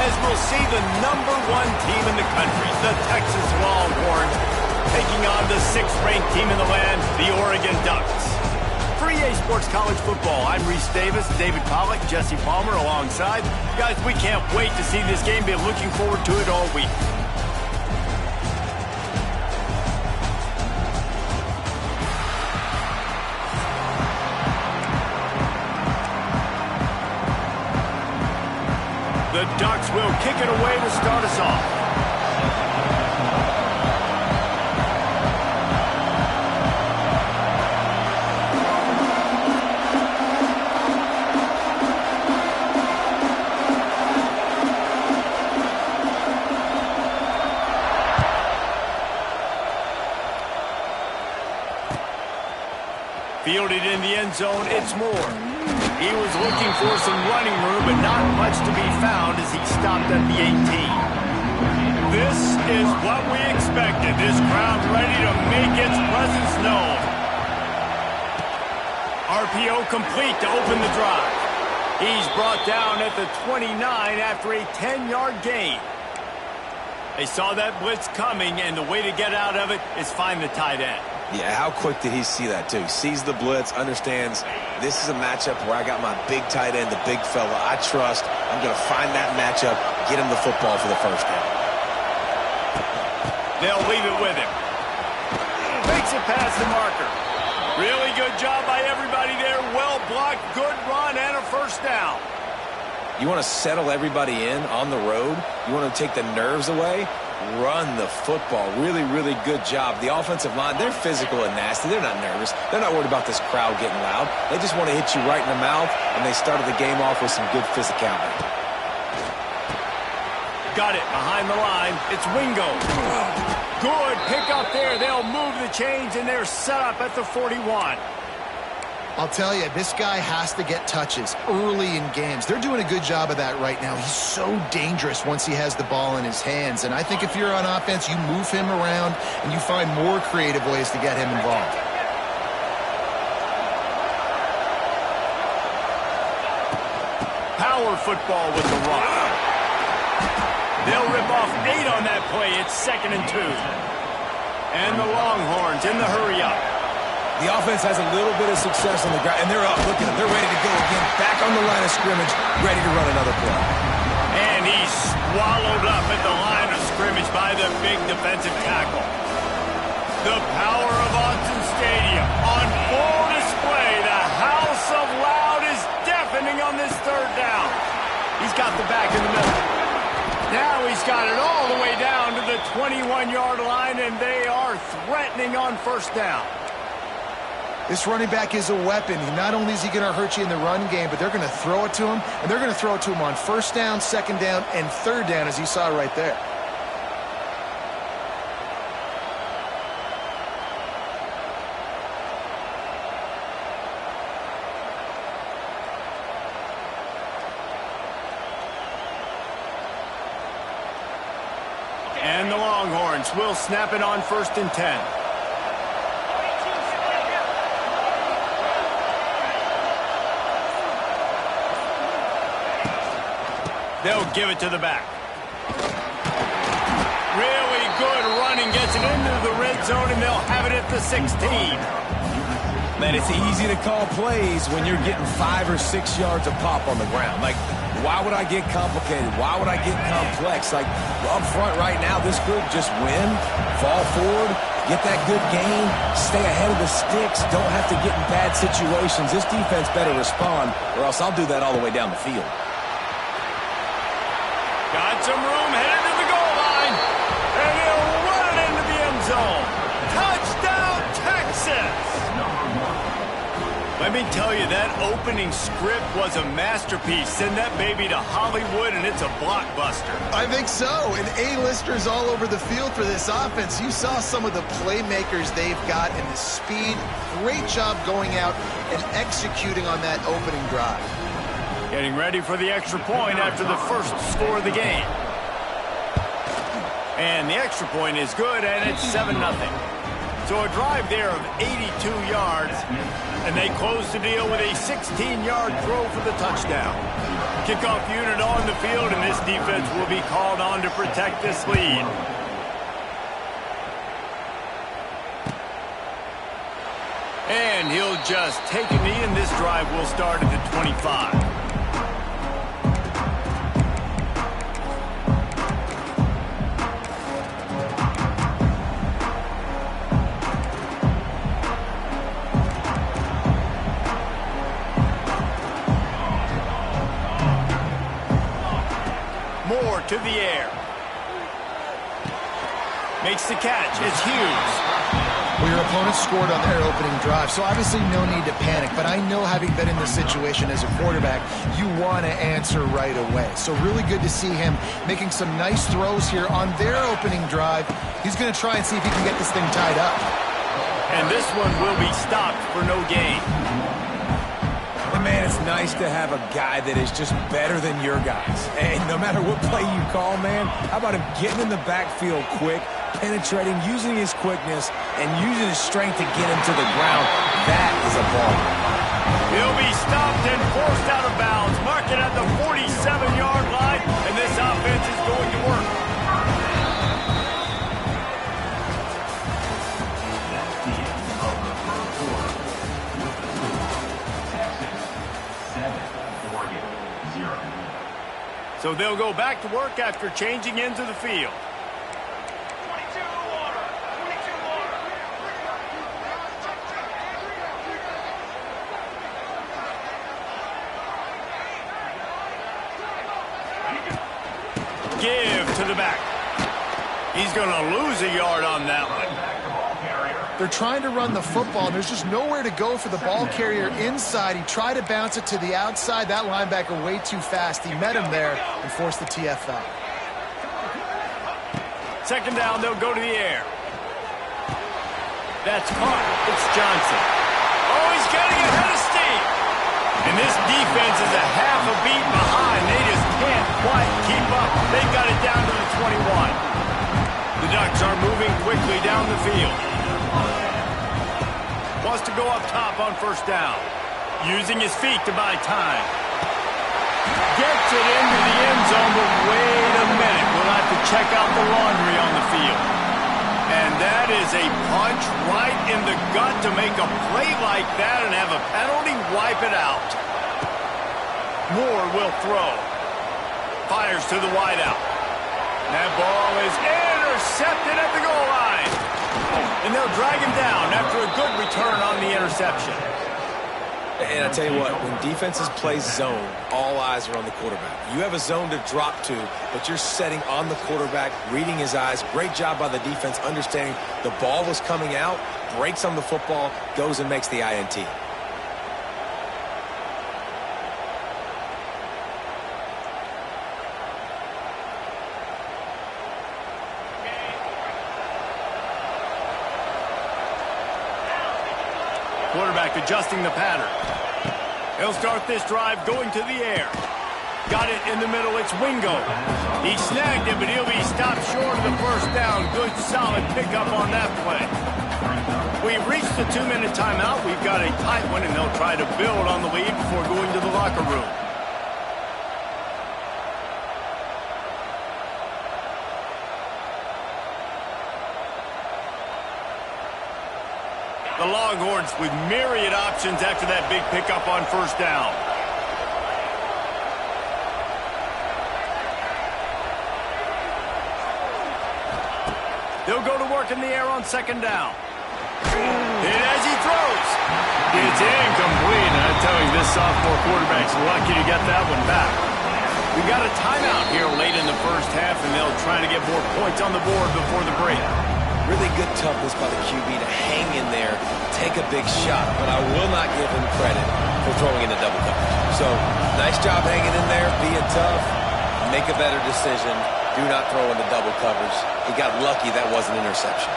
As we'll see the #1 team in the country, the Texas Longhorns, taking on the 6th-ranked team in the land, the Oregon Ducks. For EA Sports College Football, I'm Reese Davis, David Pollack, Jesse Palmer alongside. Guys, we can't wait to see this game. Been looking forward to it all week. The Ducks will kick it away to start us off. Fielded in the end zone, it's Moore. He was looking for some running room, but not much to be found as he stopped at the 18. This is what we expected. This crowd ready to make its presence known. RPO complete to open the drive. He's brought down at the 29 after a 10-yard gain. They saw that blitz coming, and the way to get out of it is find the tight end. Yeah, how quick did he see that, too? He sees the blitz, understands this is a matchup where I got my big tight end, the big fella I trust. I'm going to find that matchup, get him the football for the first down. They'll leave it with him. Makes it past the marker. Really good job by everybody there. Well blocked, good run, and a first down. You want to settle everybody in on the road? You want to take the nerves away? Run the football. Really, really good job. The offensive line, they're physical and nasty. They're not nervous. They're not worried about this crowd getting loud. They just want to hit you right in the mouth, and they started the game off with some good physicality. Got it behind the line. It's Wingo. Good pick up there. They'll move the chains, and they're set up at the 41. I'll tell you, this guy has to get touches early in games. They're doing a good job of that right now. He's so dangerous once he has the ball in his hands. And I think if you're on offense, you move him around and you find more creative ways to get him involved. Power football with the run. They'll rip off 8 on that play. It's 2nd and 2. And the Longhorns in the hurry-up. The offense has a little bit of success on the ground, and they're up. Look at them. They're ready to go again. Back on the line of scrimmage, ready to run another play. And he's swallowed up at the line of scrimmage by the big defensive tackle. The power of Autzen Stadium on full display. The House of Loud is deafening on this 3rd down. He's got the back in the middle. Now he's got it all the way down to the 21-yard line, and they are threatening on 1st down. This running back is a weapon. Not only is he going to hurt you in the run game, but they're going to throw it to him, and they're going to throw it to him on 1st down, 2nd down, and 3rd down, as you saw right there. And the Longhorns will snap it on 1st and 10. They'll give it to the back. Really good running, gets it into the red zone, and they'll have it at the 16. Man, it's easy to call plays when you're getting 5 or 6 yards of pop on the ground. Like, why would I get complicated? Why would I get complex? Like, up front right now, this group just win, fall forward, get that good gain, stay ahead of the sticks, don't have to get in bad situations. This defense better respond, or else I'll do that all the way down the field. Got some room, headed to the goal line, and he'll run it into the end zone. Touchdown, Texas! Let me tell you, that opening script was a masterpiece. Send that baby to Hollywood, and it's a blockbuster. I think so. And A-listers all over the field for this offense. You saw some of the playmakers they've got and the speed. Great job going out and executing on that opening drive. Getting ready for the extra point after the first score of the game. And the extra point is good, and it's 7-0. So a drive there of 82 yards, and they close the deal with a 16-yard throw for the touchdown. Kickoff unit on the field, and this defense will be called on to protect this lead. And he'll just take a knee, and this drive will start at the 25. To the air. Makes the catch. It's Hughes. Well, your opponent scored on their opening drive, so obviously no need to panic. But I know, having been in this situation as a quarterback, you want to answer right away. So really good to see him making some nice throws here on their opening drive. He's going to try and see if he can get this thing tied up. And this one will be stopped for no gain. And man, it's nice to have a guy that is just better than your guys. And no matter what play you call, man, how about him getting in the backfield quick, penetrating, using his quickness, and using his strength to get him to the ground? That is a ball. He'll be stopped and forced out of bounds. Mark it at the 47-yard line, and this offense is going to work. So they'll go back to work after changing into the field. 22 water. 22 water. Give to the back. He's going to lose a yard on that one. They're trying to run the football, and there's just nowhere to go for the ball carrier inside. He tried to bounce it to the outside. That linebacker way too fast. He met him there and forced the TFL. Second down, they'll go to the air. That's caught. It's Johnson. Oh, he's getting ahead of steam. And this defense is a half a beat behind. They just can't quite keep up. They've got it down to the 21. The Ducks are moving quickly down the field. Wants to go up top on first down. Using his feet to buy time. Gets it into the end zone, but wait a minute. We'll have to check out the laundry on the field. And that is a punch right in the gut to make a play like that and have a penalty wipe it out. Moore will throw. Fires to the wideout. That ball is intercepted at the goal line. And they'll drag him down after a good return on the interception. And I tell you what, when defenses play zone, all eyes are on the quarterback. You have a zone to drop to, but you're setting on the quarterback, reading his eyes. Great job by the defense, understanding the ball was coming out, breaks on the football, goes and makes the INT. Quarterback adjusting the pattern. He'll start this drive going to the air. Got it in the middle. It's Wingo. He snagged it, but he'll be stopped short of the first down. Good, solid pickup on that play. We've reached the 2-minute timeout. We've got a tight one, and they'll try to build on the lead before going to the locker room. The Longhorns with myriad options after that big pickup on first down. They'll go to work in the air on second down. Hit as he throws. It's incomplete. I tell you, this sophomore quarterback's lucky to get that one back. We got a timeout here late in the first half, and they'll try to get more points on the board before the break. Really good toughness by the QB to hang in there, take a big shot, but I will not give him credit for throwing in the double coverage. So, nice job hanging in there, being tough, make a better decision. Do not throw in the double coverage. He got lucky that was an interception.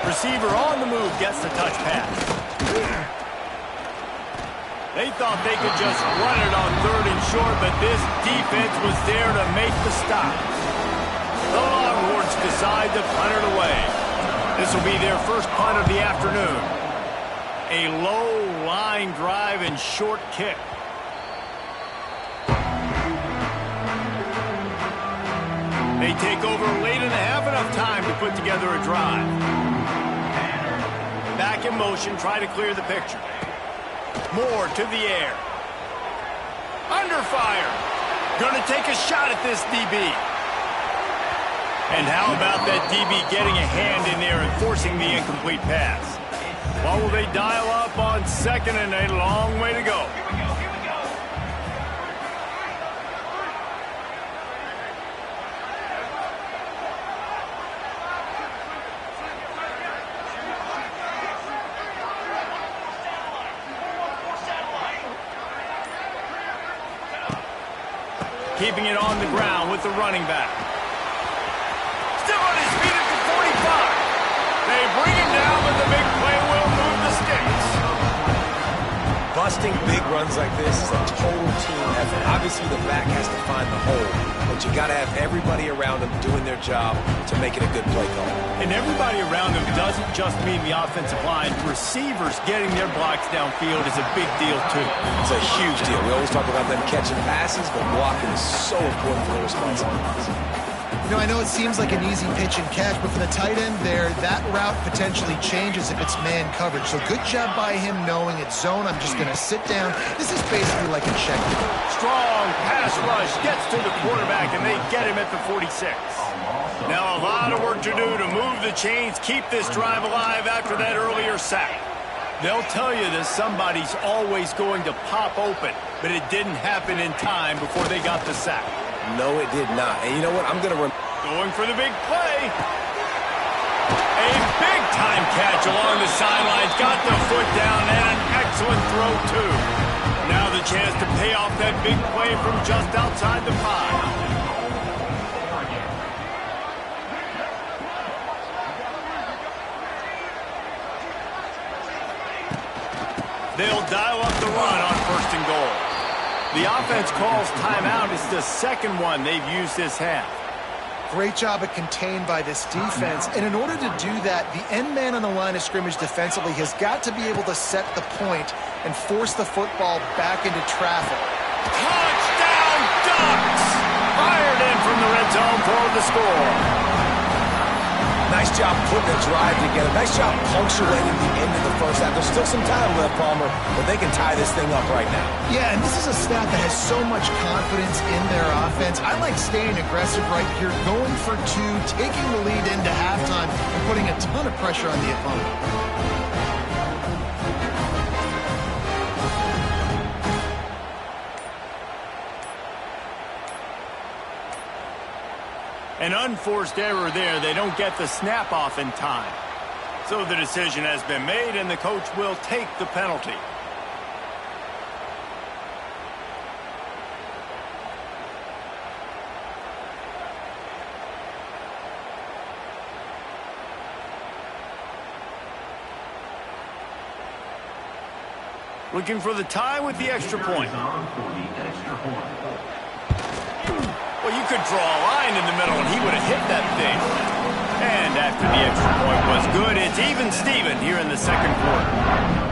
Receiver on the move gets the touch pass. They thought they could just run it on third and short, but this defense was there to make the stop. The Longhorns decide to punt it away. This will be their first punt of the afternoon. A low line drive and short kick. They take over late in the half, enough time to put together a drive. Back in motion, try to clear the picture. Moore to the air. Under fire. Gonna take a shot at this DB. And how about that DB getting a hand in there and forcing the incomplete pass? What will they dial up on second, and a long way to go? Keeping it on the ground with the running back. Still on his feet at the 45. They bring him down, but the big play will move the sticks. Busting big runs like this is a total team effort. Obviously, the back has to find the hole, but you got to have everybody around them doing their job to make it a good play call. And everybody around them doesn't just mean the offensive line. Receivers getting their blocks downfield is a big deal, too. It's a huge deal. We always talk about them catching passes, but blocking is so important for their responsibilities. You know, I know it seems like an easy pitch and catch, but for the tight end there, that route potentially changes if it's man coverage. So good job by him knowing it's zone. I'm just going to sit down. This is basically like a check. Strong pass rush gets to the quarterback, and they get him at the 46. Now a lot of work to do to move the chains, keep this drive alive after that earlier sack. They'll tell you that somebody's always going to pop open, but it didn't happen in time before they got the sack. No, it did not. And you know what? I'm going to... Going for the big play. A big-time catch along the sidelines. Got the foot down and an excellent throw, too. Now the chance to pay off that big play from just outside the 5. They'll dial up the run on first and goal. The offense calls timeout. It's the second one they've used this half. Great job at contained by this defense. And in order to do that, the end man on the line of scrimmage defensively has got to be able to set the point and force the football back into traffic. Touchdown Ducks! Fired in from the red zone for the score. Nice job putting the drive together. Nice job punctuating the end of the first half. There's still some time left, Palmer, but they can tie this thing up right now. Yeah, and this is a staff that has so much confidence in their offense. I like staying aggressive right here, going for two, taking the lead into halftime, and putting a ton of pressure on the opponent. An unforced error there. They don't get the snap off in time. So the decision has been made, and the coach will take the penalty. Looking for the tie with the extra point. Well, you could draw a line in the middle, and he would have hit that thing. And after the extra point was good, it's even Steven here in the second quarter.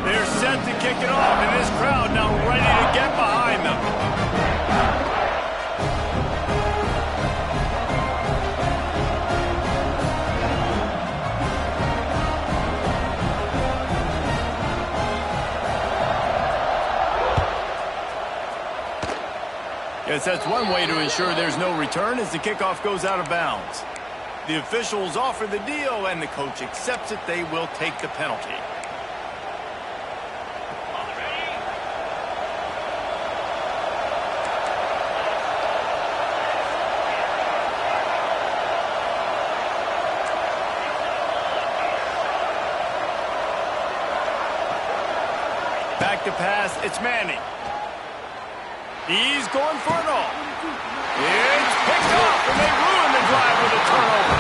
They're set to kick it off, and this crowd now ready to get behind them. Guess that's one way to ensure there's no return as the kickoff goes out of bounds. The officials offer the deal, and the coach accepts it. They will take the penalty. Back to pass, it's Manning. He's going for it all. It's picked off, and they ruin the drive with a turnover.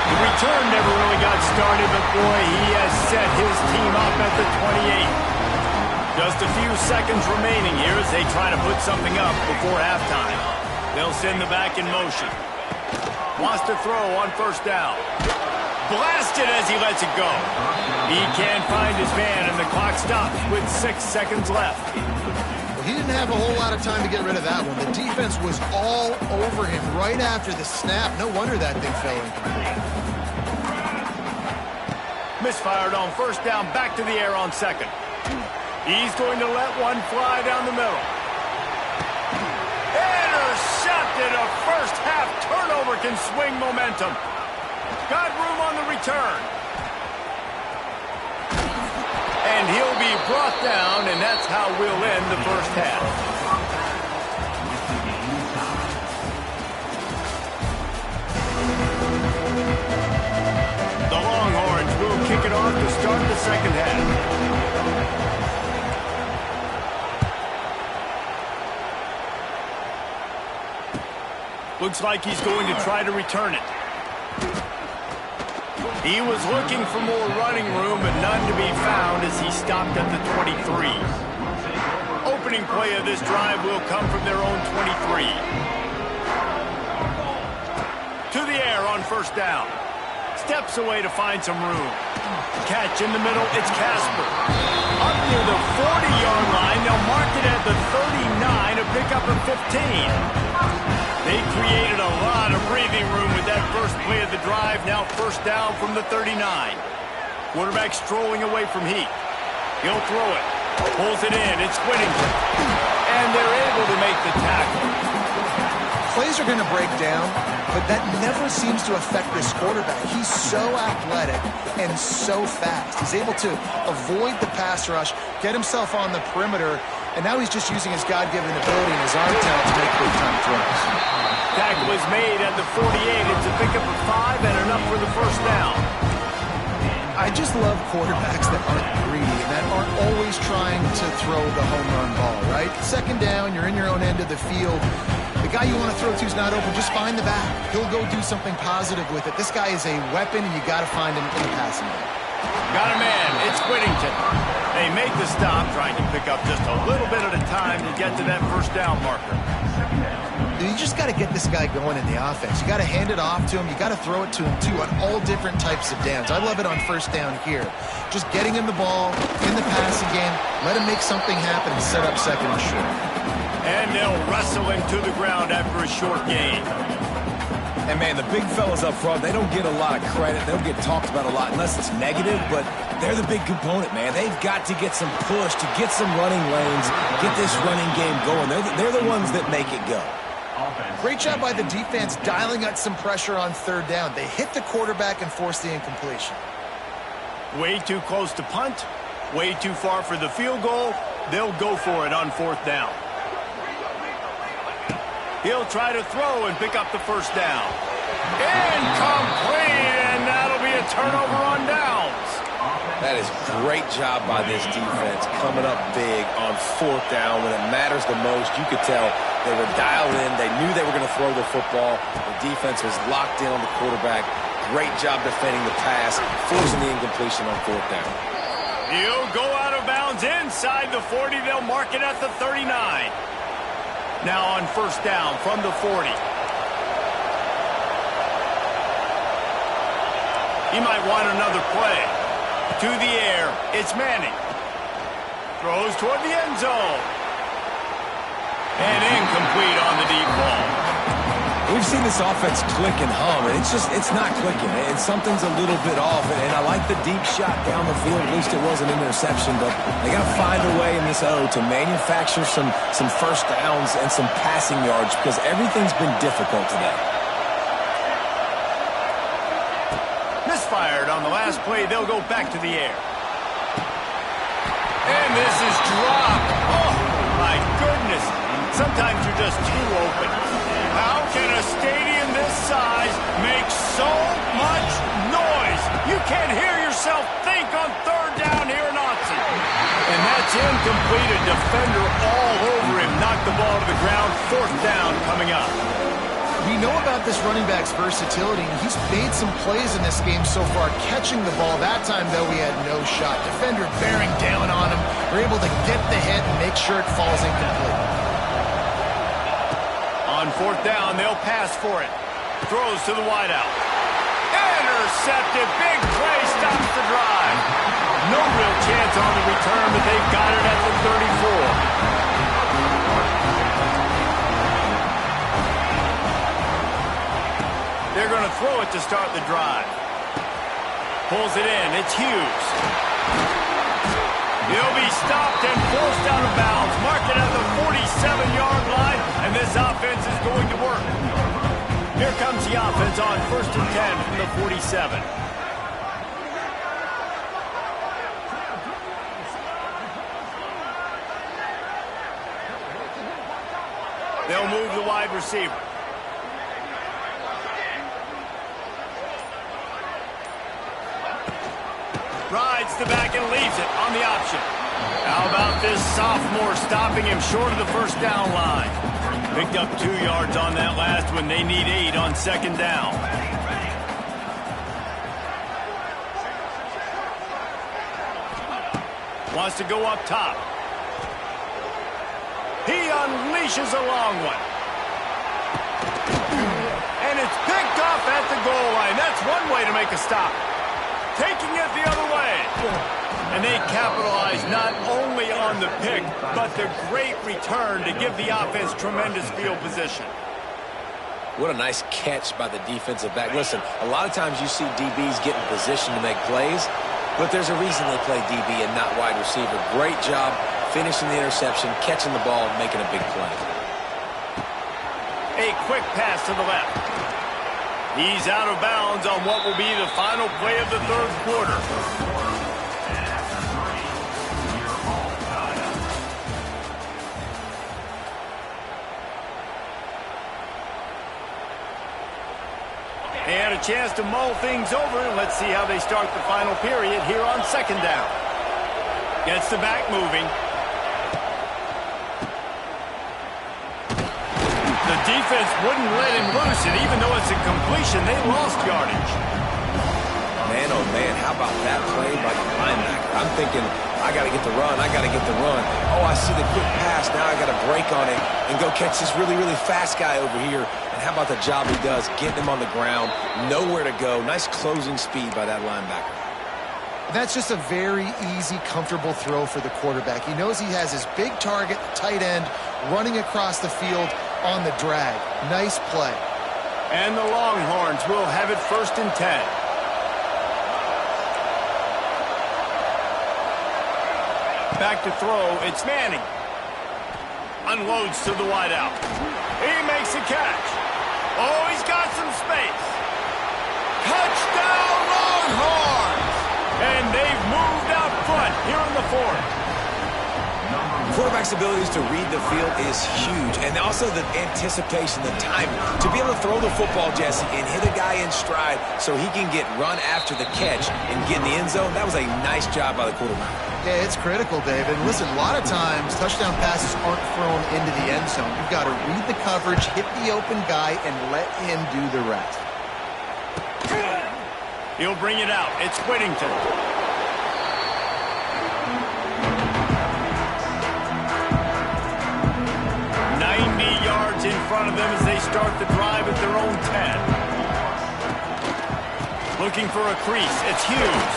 The return never really got started, but boy, he has set his team up at the 28. Just a few seconds remaining here as they try to put something up before halftime. They'll send the back in motion. Wants to throw on first down. Blasted as he lets it go. He can't find his man, and the clock stops with 6 seconds left. He didn't have a whole lot of time to get rid of that one. The defense was all over him right after the snap. No wonder that thing fell in. Misfired on first down, back to the air on second. He's going to let one fly down the middle. Intercepted. A first half turnover can swing momentum. Got room on the return. And he'll be brought down, and that's how we'll end the first half. The Longhorns will kick it off to start the second half. Looks like he's going to try to return it. He was looking for more running room, but none to be found as he stopped at the 23. Opening play of this drive will come from their own 23. To the air on first down. Steps away to find some room. Catch in the middle, it's Casper. Up near the 40-yard line, they'll mark it at the 39, a pickup of 15. They created a lot of breathing room with that first play of the drive. Now first down from the 39. Quarterback strolling away from Heat. He'll throw it. Pulls it in. It's Whittington. And they're able to make the tackle. Plays are going to break down, but that never seems to affect this quarterback. He's so athletic and so fast. He's able to avoid the pass rush, get himself on the perimeter, and now he's just using his God-given ability and his arm talent to make big-time throws. Tackle is made at the 48. It's a pickup of 5 and enough for the first down. I just love quarterbacks that aren't greedy and that aren't always trying to throw the home run ball, right? Second down, you're in your own end of the field. The guy you want to throw to is not open. Just find the back. He'll go do something positive with it. This guy is a weapon, and you got to find him in the passing game. Got a man. It's Whittington. They make the stop, trying to pick up just a little bit at a time to get to that first down marker. You just got to get this guy going in the offense. You got to hand it off to him. You got to throw it to him, too, on all different types of downs. I love it on first down here. Just getting him the ball in the passing game, let him make something happen and set up second and short. And they'll wrestle him to the ground after a short gain. And, man, the big fellas up front, they don't get a lot of credit. They don't get talked about a lot unless it's negative, but they're the big component, man. They've got to get some push, to get some running lanes, get this running game going. They're the ones that make it go. Great job by the defense dialing out some pressure on third down. They hit the quarterback and forced the incompletion. Way too close to punt, way too far for the field goal. They'll go for it on fourth down. He'll try to throw and pick up the first down. Incomplete, and that'll be a turnover on downs. That is great job by this defense, coming up big on fourth down when it matters the most. You could tell they were dialed in. They knew they were going to throw the football. The defense was locked in on the quarterback. Great job defending the pass, forcing the incompletion on fourth down. He'll go out of bounds inside the 40. They'll mark it at the 39. Now on first down from the 40. He might want another play. To the air, it's Manning. Throws toward the end zone. And incomplete on the deep ball. We've we've seen this offense click and hum, and it's not clicking. And something's a little bit off. And I like the deep shot down the field. At least it was an interception. But they got to find a way in this O to manufacture some first downs and some passing yards because everything's been difficult today. Misfired on the last play. They'll go back to the air. And this is dropped. Oh, my goodness. Sometimes you're just too open. How can a stadium this size make so much noise? You can't hear yourself think on third down here in Austin. And that's incomplete. A defender all over him. Knocked the ball to the ground. Fourth down coming up. We know about this running back's versatility, and he's made some plays in this game so far, catching the ball. That time, though, he had no shot. Defender bearing down on him. They're able to get the hit and make sure it falls incomplete. On fourth down, they'll pass for it. Throws to the wideout. Intercepted. Big play stops the drive. No real chance on the return, but they've got it at the 34. They're going to throw it to start the drive. Pulls it in. It's Hughes. He'll be stopped and forced out of bounds. Mark it at the 47-yard line, and this offense is going to work. Here comes the offense on 1st and 10 from the 47. They'll move the wide receiver. Rides the back and leaves it on the option. How about this sophomore stopping him short of the first down line? Picked up 2 yards on that last one. They need 8 on second down. Wants to go up top. He unleashes a long one. And it's picked off at the goal line. That's one way to make a stop. Taking it the other way. And they capitalize not only on the pick, but the great return to give the offense tremendous field position. What a nice catch by the defensive back. Listen, a lot of times you see DBs get in position to make plays, but there's a reason they play DB and not wide receiver. Great job finishing the interception, catching the ball, making a big play. A quick pass to the left. He's out of bounds on what will be the final play of the third quarter. They had a chance to mull things over, and let's see how they start the final period here on second down. Gets the back moving. The defense wouldn't let him loose, and even though it's a completion, they lost yardage. Man, oh man, how about that play by the linebacker? I'm thinking, I got to get the run, I got to get the run. Oh, I see the quick pass, now I got to break on it and go catch this really, really fast guy over here. And how about the job he does, getting him on the ground, nowhere to go. Nice closing speed by that linebacker. That's just a very easy, comfortable throw for the quarterback. He knows he has his big target, tight end, running across the field on the drag. Nice play. And the Longhorns will have it 1st and 10. Back to throw, it's Manning. Unloads to the wideout. He makes a catch. Oh, he's got some space. Touchdown Longhorns! And they've moved out front here in the fourth. Quarterback's abilities to read the field is huge, and also the anticipation, the timing. To be able to throw the football, Jesse, and hit a guy in stride so he can get run after the catch and get in the end zone, that was a nice job by the quarterback. Yeah, it's critical, David. Listen, a lot of times touchdown passes aren't thrown into the end zone. You've got to read the coverage, hit the open guy, and let him do the rest. He'll bring it out. It's Whittington. 90 yards in front of them as they start the drive at their own 10. Looking for a crease. It's Hughes.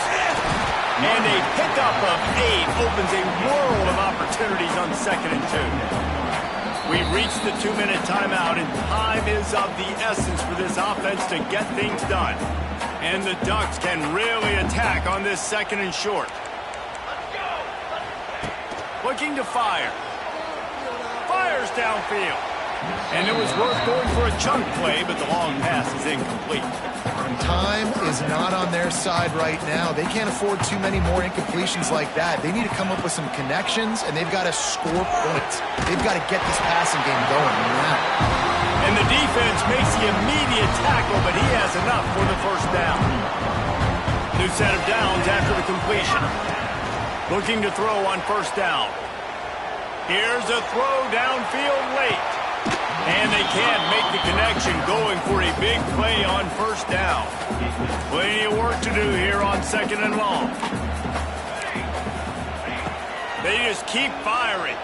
And a pickup of 8 opens a world of opportunities on 2nd and 2. We reached the 2-minute timeout, and time is of the essence for this offense to get things done. And the Ducks can really attack on this 2nd and short. Looking to fire. Fires downfield. And it was worth going for a chunk play, but the long pass is incomplete. Time is not on their side right now. They can't afford too many more incompletions like that. They need to come up with some connections, and they've got to score points. They've got to get this passing game going now. And the defense makes the immediate tackle, but he has enough for the 1st down. New set of downs after the completion. Looking to throw on 1st down. Here's a throw downfield late. And they can't make the connection, going for a big play on 1st down. Plenty of work to do here on 2nd and long. They just keep firing.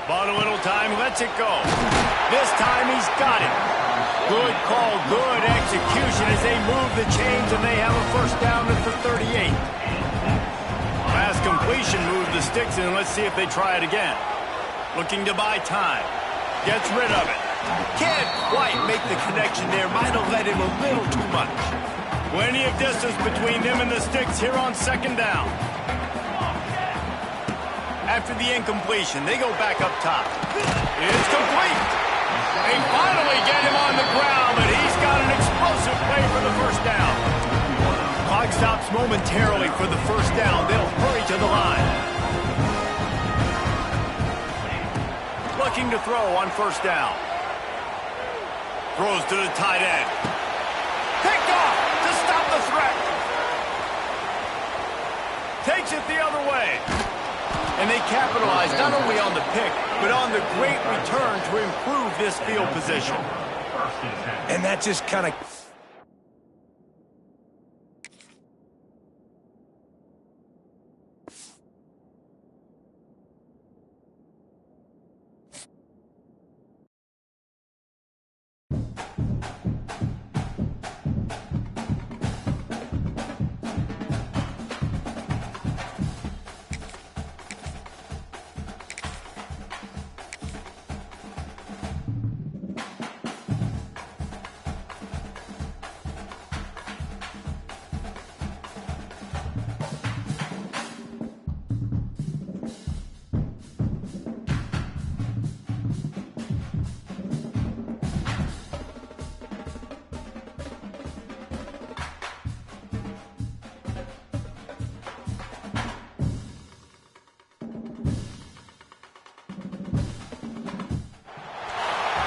Bought a little time, lets it go. This time he's got it. Good call, good execution as they move the chains, and they have a 1st down at the 38. Last completion moved the sticks in. Let's see if they try it again. Looking to buy time. Gets rid of it. Can't quite make the connection there. Might have led him a little too much. Plenty of distance between them and the sticks here on 2nd down. After the incompletion, they go back up top. It's complete. They finally get him on the ground, but he's got an explosive play for the 1st down. Clock stops momentarily for the 1st down. They'll hurry to the line. Looking to throw on 1st down. Throws to the tight end. Picked off to stop the threat. Takes it the other way. And they capitalize not only on the pick, but on the great return to improve this field position. And that just kind of...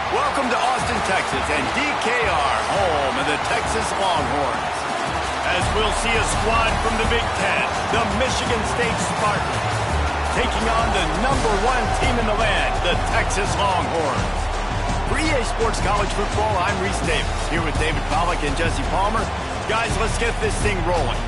Welcome to Austin, Texas, and DKR, home of the Texas Longhorns. As we'll see a squad from the Big Ten, the Michigan State Spartans, taking on the #1 team in the land, the Texas Longhorns. For EA Sports College Football, I'm Reese Davis, here with David Pollack and Jesse Palmer. Guys, let's get this thing rolling.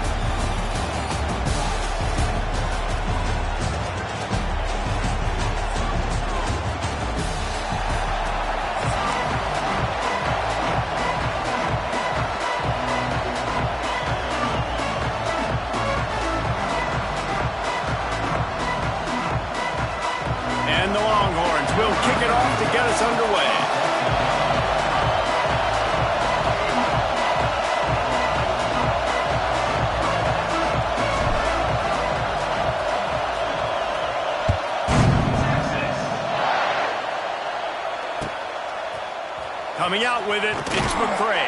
And the Longhorns will kick it off to get us underway. Coming out with it, it's McCray.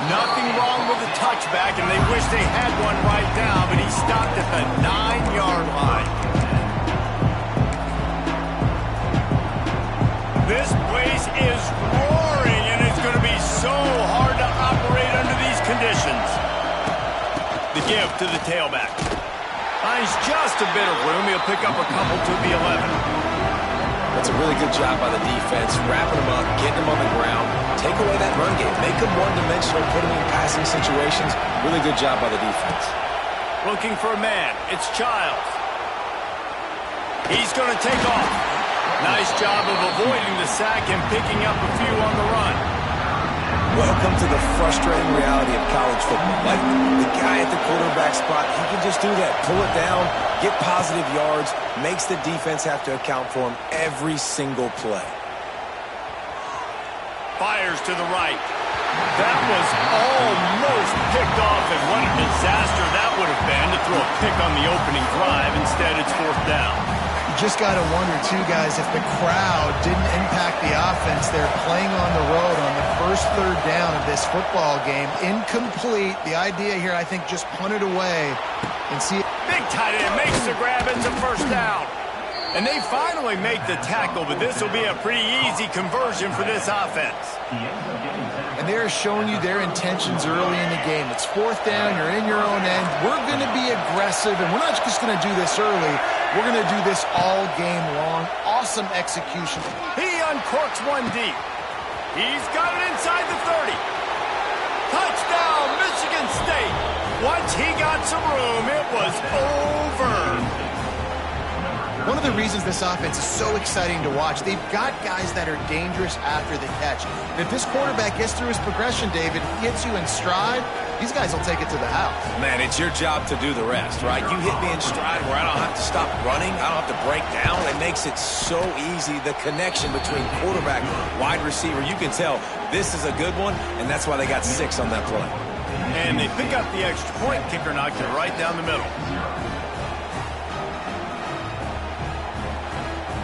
Nothing wrong with the touchback, and they wish they had one right now, but he stopped at the 9-yard line. This place is roaring, and it's going to be so hard to operate under these conditions. The give to the tailback. Finds just a bit of room. He'll pick up a couple to the 11. That's a really good job by the defense, wrapping them up, getting them on the ground, take away that run game, make them one-dimensional, put them in passing situations. Really good job by the defense. Looking for a man. It's Childs. He's going to take off. Nice job of avoiding the sack and picking up a few on the run. Welcome to the frustrating reality of college football. Like, the guy at the quarterback spot, he can just do that. Pull it down, get positive yards, makes the defense have to account for him every single play. Fires to the right. That was almost picked off, and what a disaster that would have been to throw a pick on the opening drive. Instead, it's fourth down. You just got to wonder, too, guys, if the crowd didn't impact the offense. They're playing on the road on the first third down of this football game. Incomplete. The idea here, I think, just punt it away and see. Big tight end makes the grab. It's a first down. And they finally make the tackle, but this will be a pretty easy conversion for this offense. And they're showing you their intentions early in the game. It's fourth down. You're in your own end. We're going to be aggressive, and we're not just going to do this early. We're going to do this all game long. Awesome execution. He uncorks one deep. He's got it inside the 30. Touchdown, Michigan State. Once he got some room, it was over. One of the reasons this offense is so exciting to watch, they've got guys that are dangerous after the catch. And if this quarterback gets through his progression, David, hits you in stride, these guys will take it to the house. Man, it's your job to do the rest, right? You hit me in stride where I don't have to stop running. I don't have to break down. It makes it so easy. The connection between quarterback, wide receiver, you can tell this is a good one, and that's why they got 6 on that play. And they pick up the extra point. Kicker knocked it right down the middle.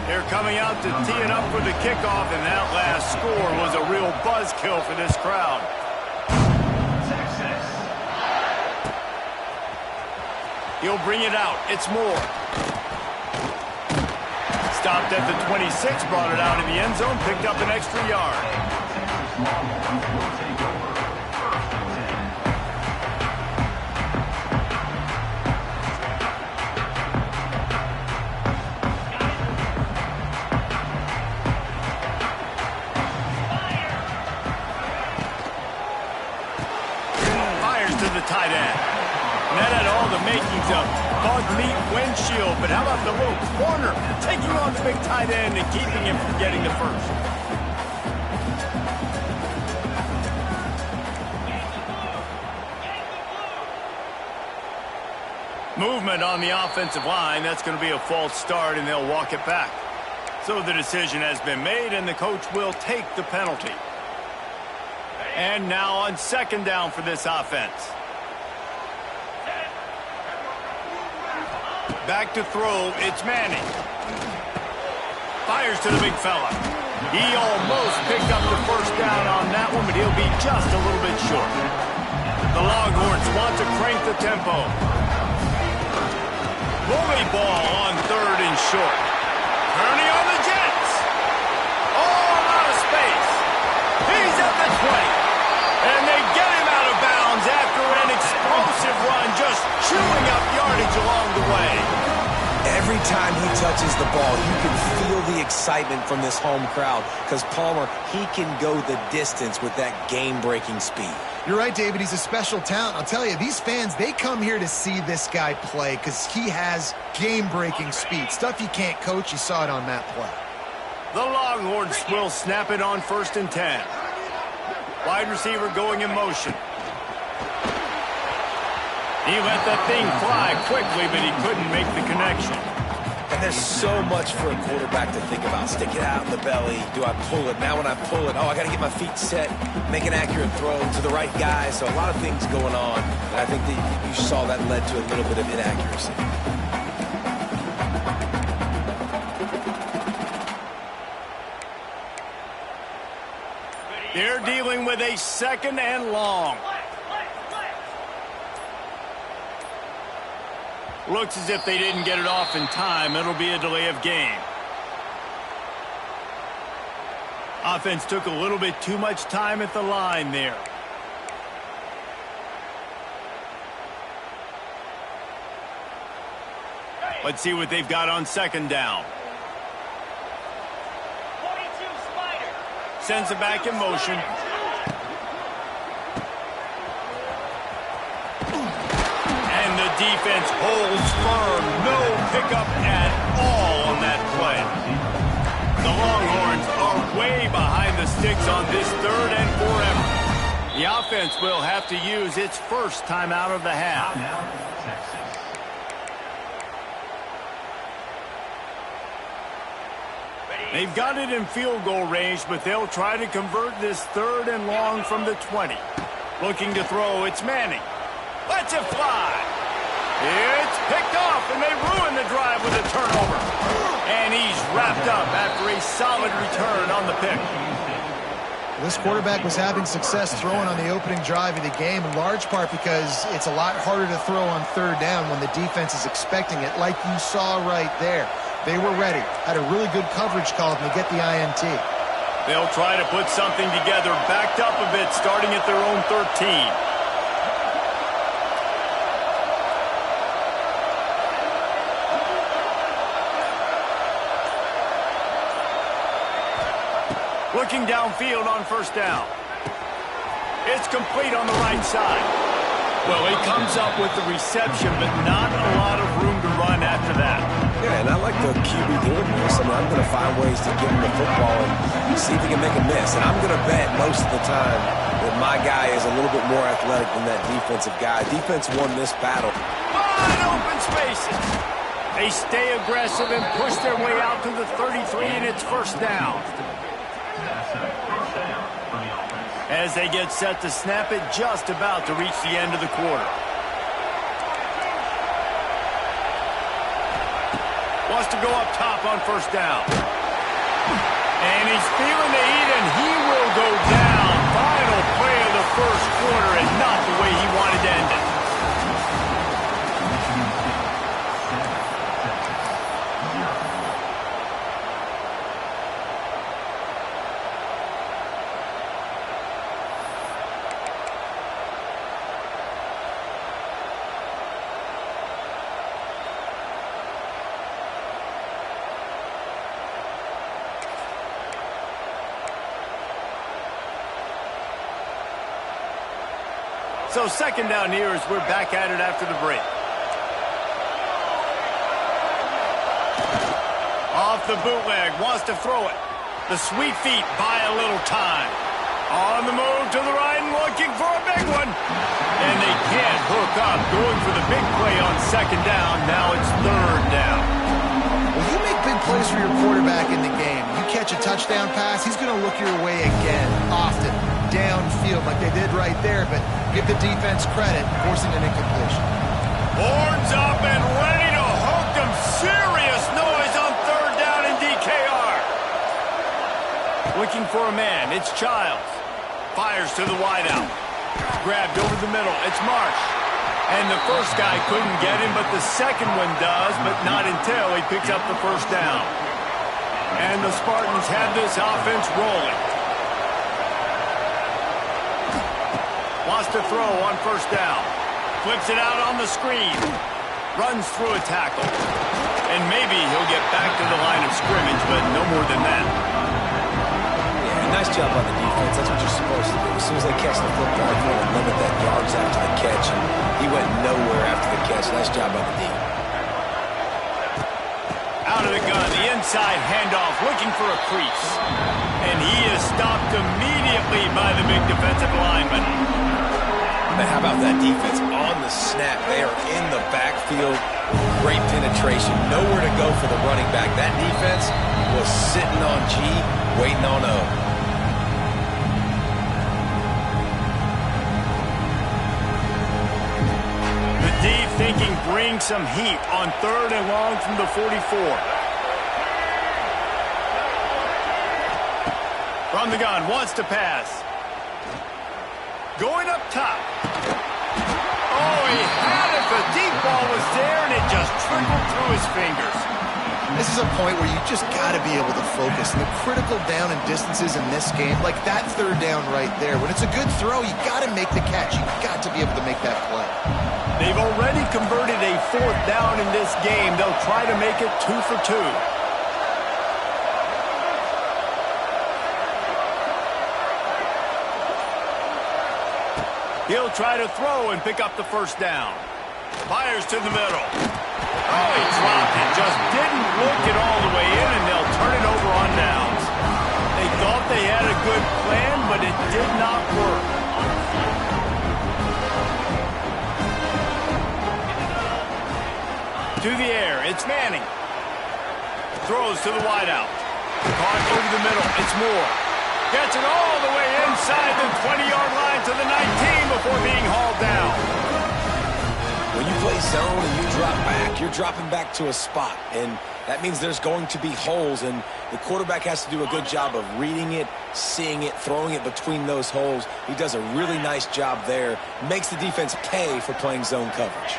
They're coming out to tee it up for the kickoff, and that last score was a real buzzkill for this crowd. He'll bring it out. It's Moore. Stopped at the 26, brought it out in the end zone, picked up an extra yard. Tight end. And that had all the makings of bug meat windshield, but how about the little corner taking on the big tight end and keeping him from getting the first? Movement on the offensive line. That's going to be a false start, and they'll walk it back. So the decision has been made, and the coach will take the penalty. And now on second down for this offense. Back to throw, it's Manning. Fires to the big fella. He almost picked up the first down on that one, but he'll be just a little bit short. The Longhorns want to crank the tempo. Bully ball on third and short. Kearney on the Jets. All out of space. He's at the 20. And they get him out of bounds after an explosive run, just chewing up yardage along the way. Every time he touches the ball, you can feel the excitement from this home crowd because Palmer, he can go the distance with that game-breaking speed. You're right, David. He's a special talent. I'll tell you, these fans, they come here to see this guy play because he has game-breaking speed. Stuff you can't coach. You saw it on that play. The Longhorns will snap it on 1st and 10. Wide receiver going in motion. He let that thing fly quickly, but he couldn't make the connection. And there's so much for a quarterback to think about. Stick it out in the belly. Do I pull it? Now when I pull it, I got to get my feet set, make an accurate throw to the right guy. So a lot of things going on. And I think that you saw that led to a little bit of inaccuracy. They're dealing with a second and long. Looks as if they didn't get it off in time. It'll be a delay of game. Offense took a little bit too much time at the line there. Let's see what they've got on second down. Sends it back in motion. And the defense holds firm. No pickup at all on that play. The Longhorns are way behind the sticks on this 3rd and 4 effort. The offense will have to use its first timeout of the half. They've got it in field goal range, but they'll try to convert this 3rd and long from the 20. Looking to throw, it's Manning. Lets it fly. It's picked off, and they ruin the drive with a turnover. And he's wrapped up after a solid return on the pick. This quarterback was having success throwing on the opening drive of the game, in large part because it's a lot harder to throw on 3rd down when the defense is expecting it, like you saw right there. They were ready, had a really good coverage call, and they get the INT. They'll try to put something together, backed up a bit, starting at their own 13. Looking downfield on 1st down. It's complete on the right side. Well, he comes up with the reception, but not a lot of room to run after that. Yeah, and I like the QB doing this. I mean, I'm going to find ways to give him the football and see if he can make a miss. And I'm going to bet most of the time that my guy is a little bit more athletic than that defensive guy. Defense won this battle. Wide open spaces. They stay aggressive and push their way out to the 33, and it's 1st down. As they get set to snap it, just about to reach the end of the quarter. Wants to go up top on 1st down. And he's feeling the heat, and he will go down. Final play of the 1st quarter, and not the way he wanted to end it. So 2nd down here as we're back at it after the break. Off the bootleg, wants to throw it. The sweet feet buy a little time. On the move to the right and looking for a big one. And they can't hook up, going for the big play on 2nd down. Now it's 3rd down. Well, you make big plays for your quarterback in the game. You catch a touchdown pass, he's going to look your way again, often, downfield like they did right there, but give the defense credit, forcing an incompletion. Horns up and ready to hook them. Serious noise on 3rd down in DKR. Looking for a man, it's Childs. Fires to the wideout. Grabbed over the middle, it's Marsh. And the first guy couldn't get him, but the second one does, but not until he picks up the 1st down. And the Spartans have this offense rolling. Wants to throw on 1st down. Flips it out on the screen. Runs through a tackle. And maybe he'll get back to the line of scrimmage, but no more than that. Yeah, nice job on the defense. That's what you're supposed to do. As soon as they catch the football, you want to limit that yards after the catch. And he went nowhere after the catch. Nice job on the D. Out of the gun, the inside handoff, looking for a crease. And he is stopped immediately by the big defensive lineman. Man, how about that defense on the snap? They are in the backfield. Great penetration. Nowhere to go for the running back. That defense was sitting on G, waiting on O. The D thinking bring some heat on 3rd and long from the 44. From the gun, wants to pass. Going up top. Oh, he had it. The deep ball was there, and it just trickled through his fingers. This is a point where you just got to be able to focus. And the critical down and distances in this game, like that 3rd down right there, when it's a good throw, you got to make the catch. You got to be able to make that play. They've already converted a 4th down in this game. They'll try to make it 2 for 2. He'll try to throw and pick up the 1st down. Fires to the middle. Oh, he dropped it. Just didn't look it all the way in, and they'll turn it over on downs. They thought they had a good plan, but it did not work. To the air, it's Manning. Throws to the wideout. Caught over the middle. It's Moore. Gets it all the way inside the 20-yard line to the 19 before being hauled down. When you play zone and you drop back, you're dropping back to a spot. And that means there's going to be holes. And the quarterback has to do a good job of reading it, seeing it, throwing it between those holes. He does a really nice job there. Makes the defense pay for playing zone coverage.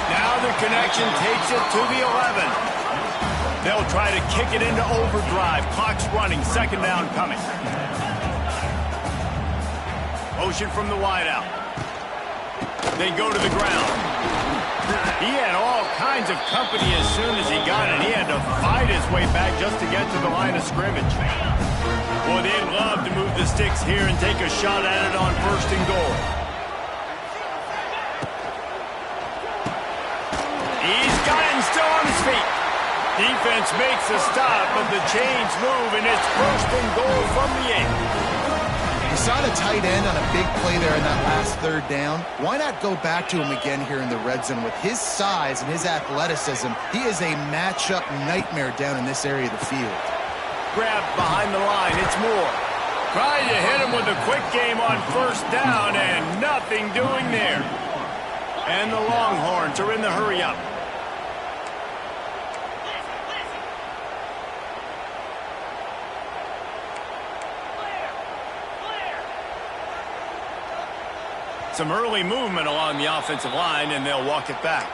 Now the connection takes it to the 11. They'll try to kick it into overdrive. Clock's running. Second down coming. Motion from the wideout. They go to the ground. He had all kinds of company as soon as he got it. He had to fight his way back just to get to the line of scrimmage. Boy, they'd love to move the sticks here and take a shot at it on first and goal. He's got it and still on his feet. Defense makes a stop, but the chains move, and it's first and goal from the 8. You saw the tight end on a big play there in that last third down. Why not go back to him again here in the red zone? With his size and his athleticism, he is a matchup nightmare down in this area of the field. Grabbed behind the line. It's Moore. Trying to hit him with a quick game on first down, and nothing doing there. And the Longhorns are in the hurry-up. Some early movement along the offensive line, and they'll walk it back.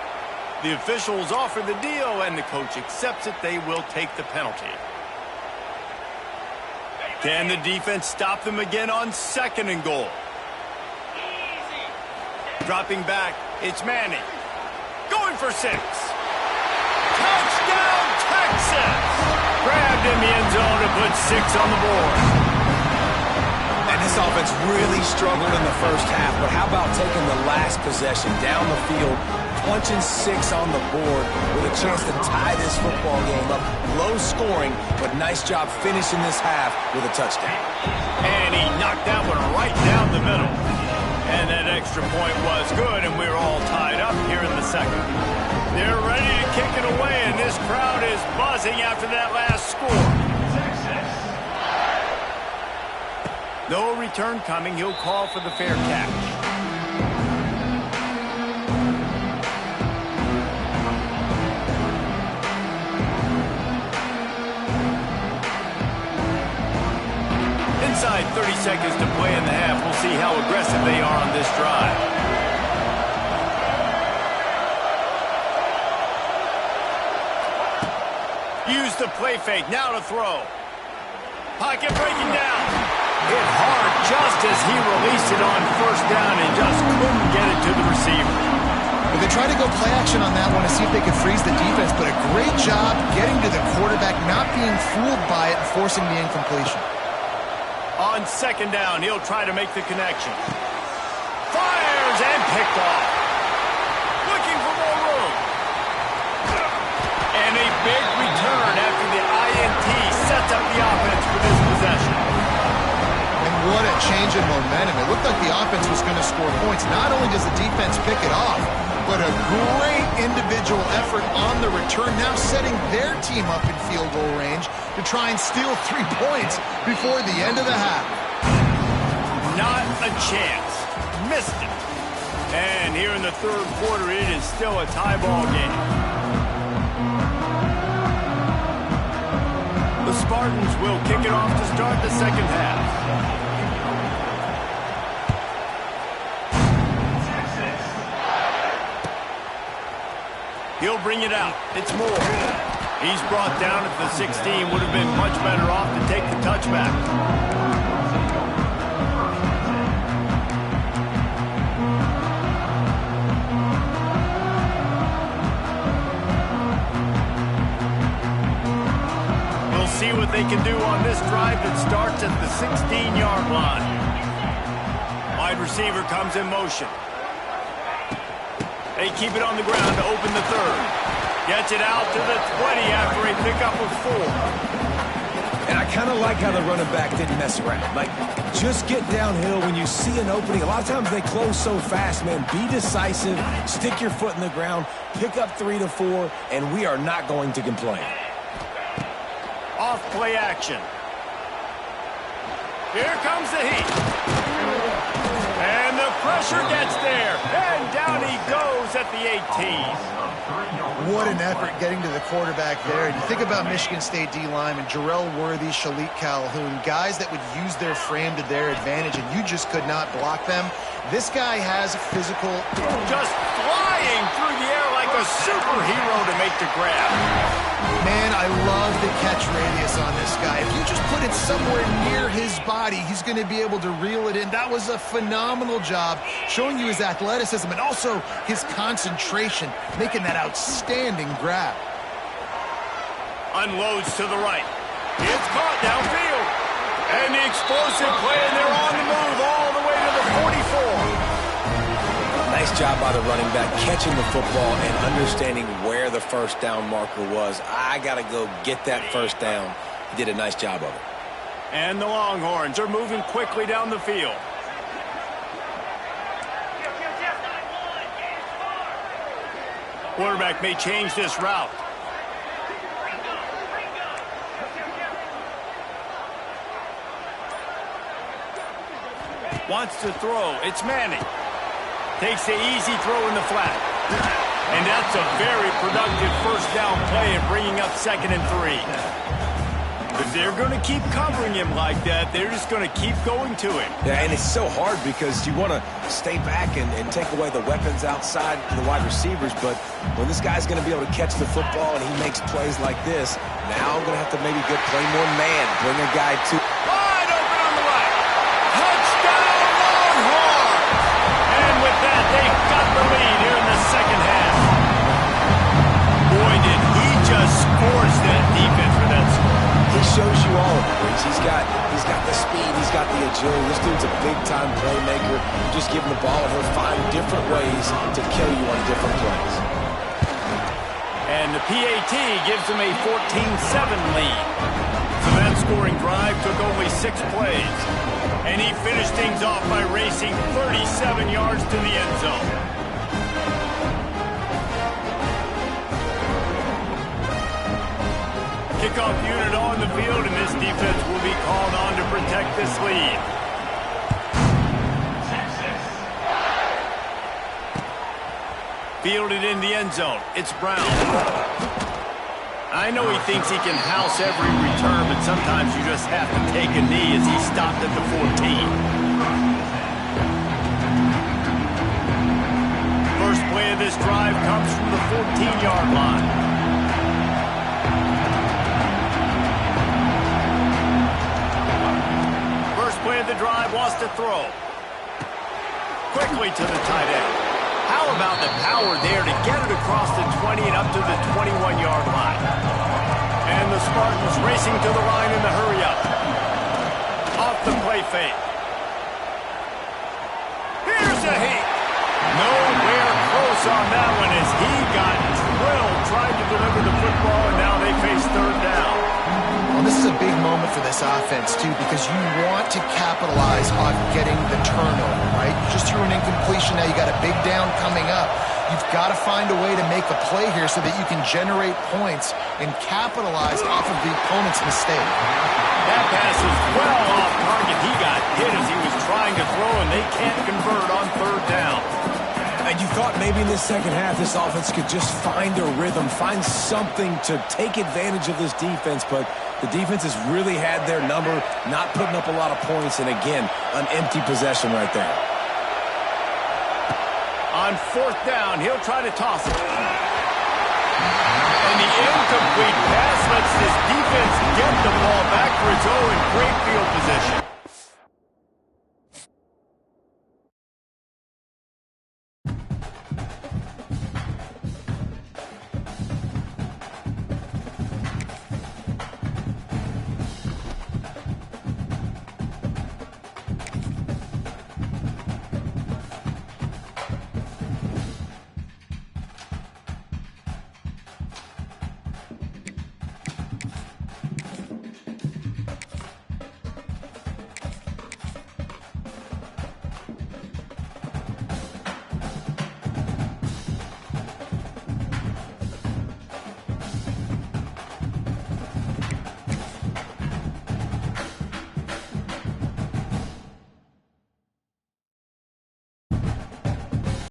The officials offer the deal, and the coach accepts it. They will take the penalty. Can the defense stop them again on second and goal? Dropping back, it's Manning. Going for 6. Touchdown, Texas! Grabbed in the end zone to put 6 on the board. And this offense really struggled in the first half, but how about taking the last possession down the field, punching 6 on the board with a chance to tie this football game up. Low scoring, but nice job finishing this half with a touchdown. And he knocked that one right down the middle. And that extra point was good, and we're all tied up here in the second. They're ready to kick it away, and this crowd is buzzing after that last score. No return coming. He'll call for the fair catch. Inside 30 seconds to play in the half. We'll see how aggressive they are on this drive. Use the play fake. Now to throw. Pocket breaking down. Hit hard just as he released it on first down and just couldn't get it to the receiver. But they tried to go play action on that one to see if they could freeze the defense, but a great job getting to the quarterback, not being fooled by it and forcing the incompletion. On second down, he'll try to make the connection. Fires and picked off. Looking for more room. And a big return after the INT sets up the offense for this possession. What a change in momentum. It looked like the offense was going to score points. Not only does the defense pick it off, but a great individual effort on the return, now setting their team up in field goal range to try and steal 3 points before the end of the half. Not a chance. Missed it. And here in the third quarter, it is still a tie ball game. The Spartans will kick it off to start the second half. He'll bring it out. It's Moore. He's brought down at the 16. Would have been much better off to take the touchback. We'll see what they can do on this drive that starts at the 16-yard line. Wide receiver comes in motion. They keep it on the ground to open the third. Gets it out to the 20 after a pickup of 4. And I kind of like how the running back didn't mess around. Like, just get downhill when you see an opening. A lot of times they close so fast, man. Be decisive, stick your foot in the ground, pick up 3 to 4, and we are not going to complain. Off play action. Here comes the heat. And the pressure gets there. And down he goes at the 18. What an effort getting to the quarterback there. And you think about Michigan State D-linemen, Jarrell Worthy, Shalik Calhoun, guys that would use their frame to their advantage, and you just could not block them. This guy has physical... Just flying through the air like a superhero to make the grab. Man, I love the catch radius on this guy. If you just put it somewhere near his body, he's going to be able to reel it in. That was a phenomenal job, showing you his athleticism and also his concentration, making that outstanding grab. Unloads to the right. It's caught downfield. And the explosive play, and they're on the move all the way to the 44. Nice job by the running back, catching the football and understanding where the first down marker was. I got to go get that first down. He did a nice job of it. And the Longhorns are moving quickly down the field. Quarterback may change this route. Wants to throw. It's Manning. Takes the easy throw in the flat. And that's a very productive first down play and bringing up 2nd and 3. If they're going to keep covering him like that, they're just going to keep going to him. Yeah, and it's so hard because you want to stay back and take away the weapons outside the wide receivers, but when this guy's going to be able to catch the football and he makes plays like this, now I'm going to have to maybe play more man, bring a guy to... Wide open on the right. Touchdown, Longhorns! And with that, they've got the lead here in the second half. Boy, did he just scorch that defense for that score. He shows you all of it, Briggs. He's got the speed, he's got the agility. This dude's a big-time playmaker. You just give him the ball, and he'll find different ways to kill you on different plays. And the PAT gives him a 14-7 lead. So that scoring drive took only 6 plays. And he finished things off by racing 37 yards to the end zone. Kickoff unit on the field, and this defense will be called on to protect this lead. Fielded in the end zone. It's Brown. I know he thinks he can house every return, but sometimes you just have to take a knee as he stopped at the 14. First play of this drive comes from the 14-yard line. Play of the drive, wants to throw. Quickly to the tight end. How about the power there to get it across the 20 and up to the 21-yard line? And the Spartans racing to the line in the hurry-up. Off the play fake. Here's a heat. Nowhere close on that one as he got drilled trying to deliver the football, and now they face 3rd down. Well, this is a big moment for this offense, too, because you want to capitalize on getting the turnover, right? You just threw an incompletion. Now you got a big down coming up. You've got to find a way to make a play here so that you can generate points and capitalize off of the opponent's mistake. That pass is well off target. He got hit as he was trying to throw, and they can't convert on 3rd down. And you thought maybe in this second half this offense could just find a rhythm, find something to take advantage of this defense, but the defense has really had their number, not putting up a lot of points, and again, an empty possession right there. On 4th down, he'll try to toss it. And the incomplete pass lets this defense get the ball back for its own great field position.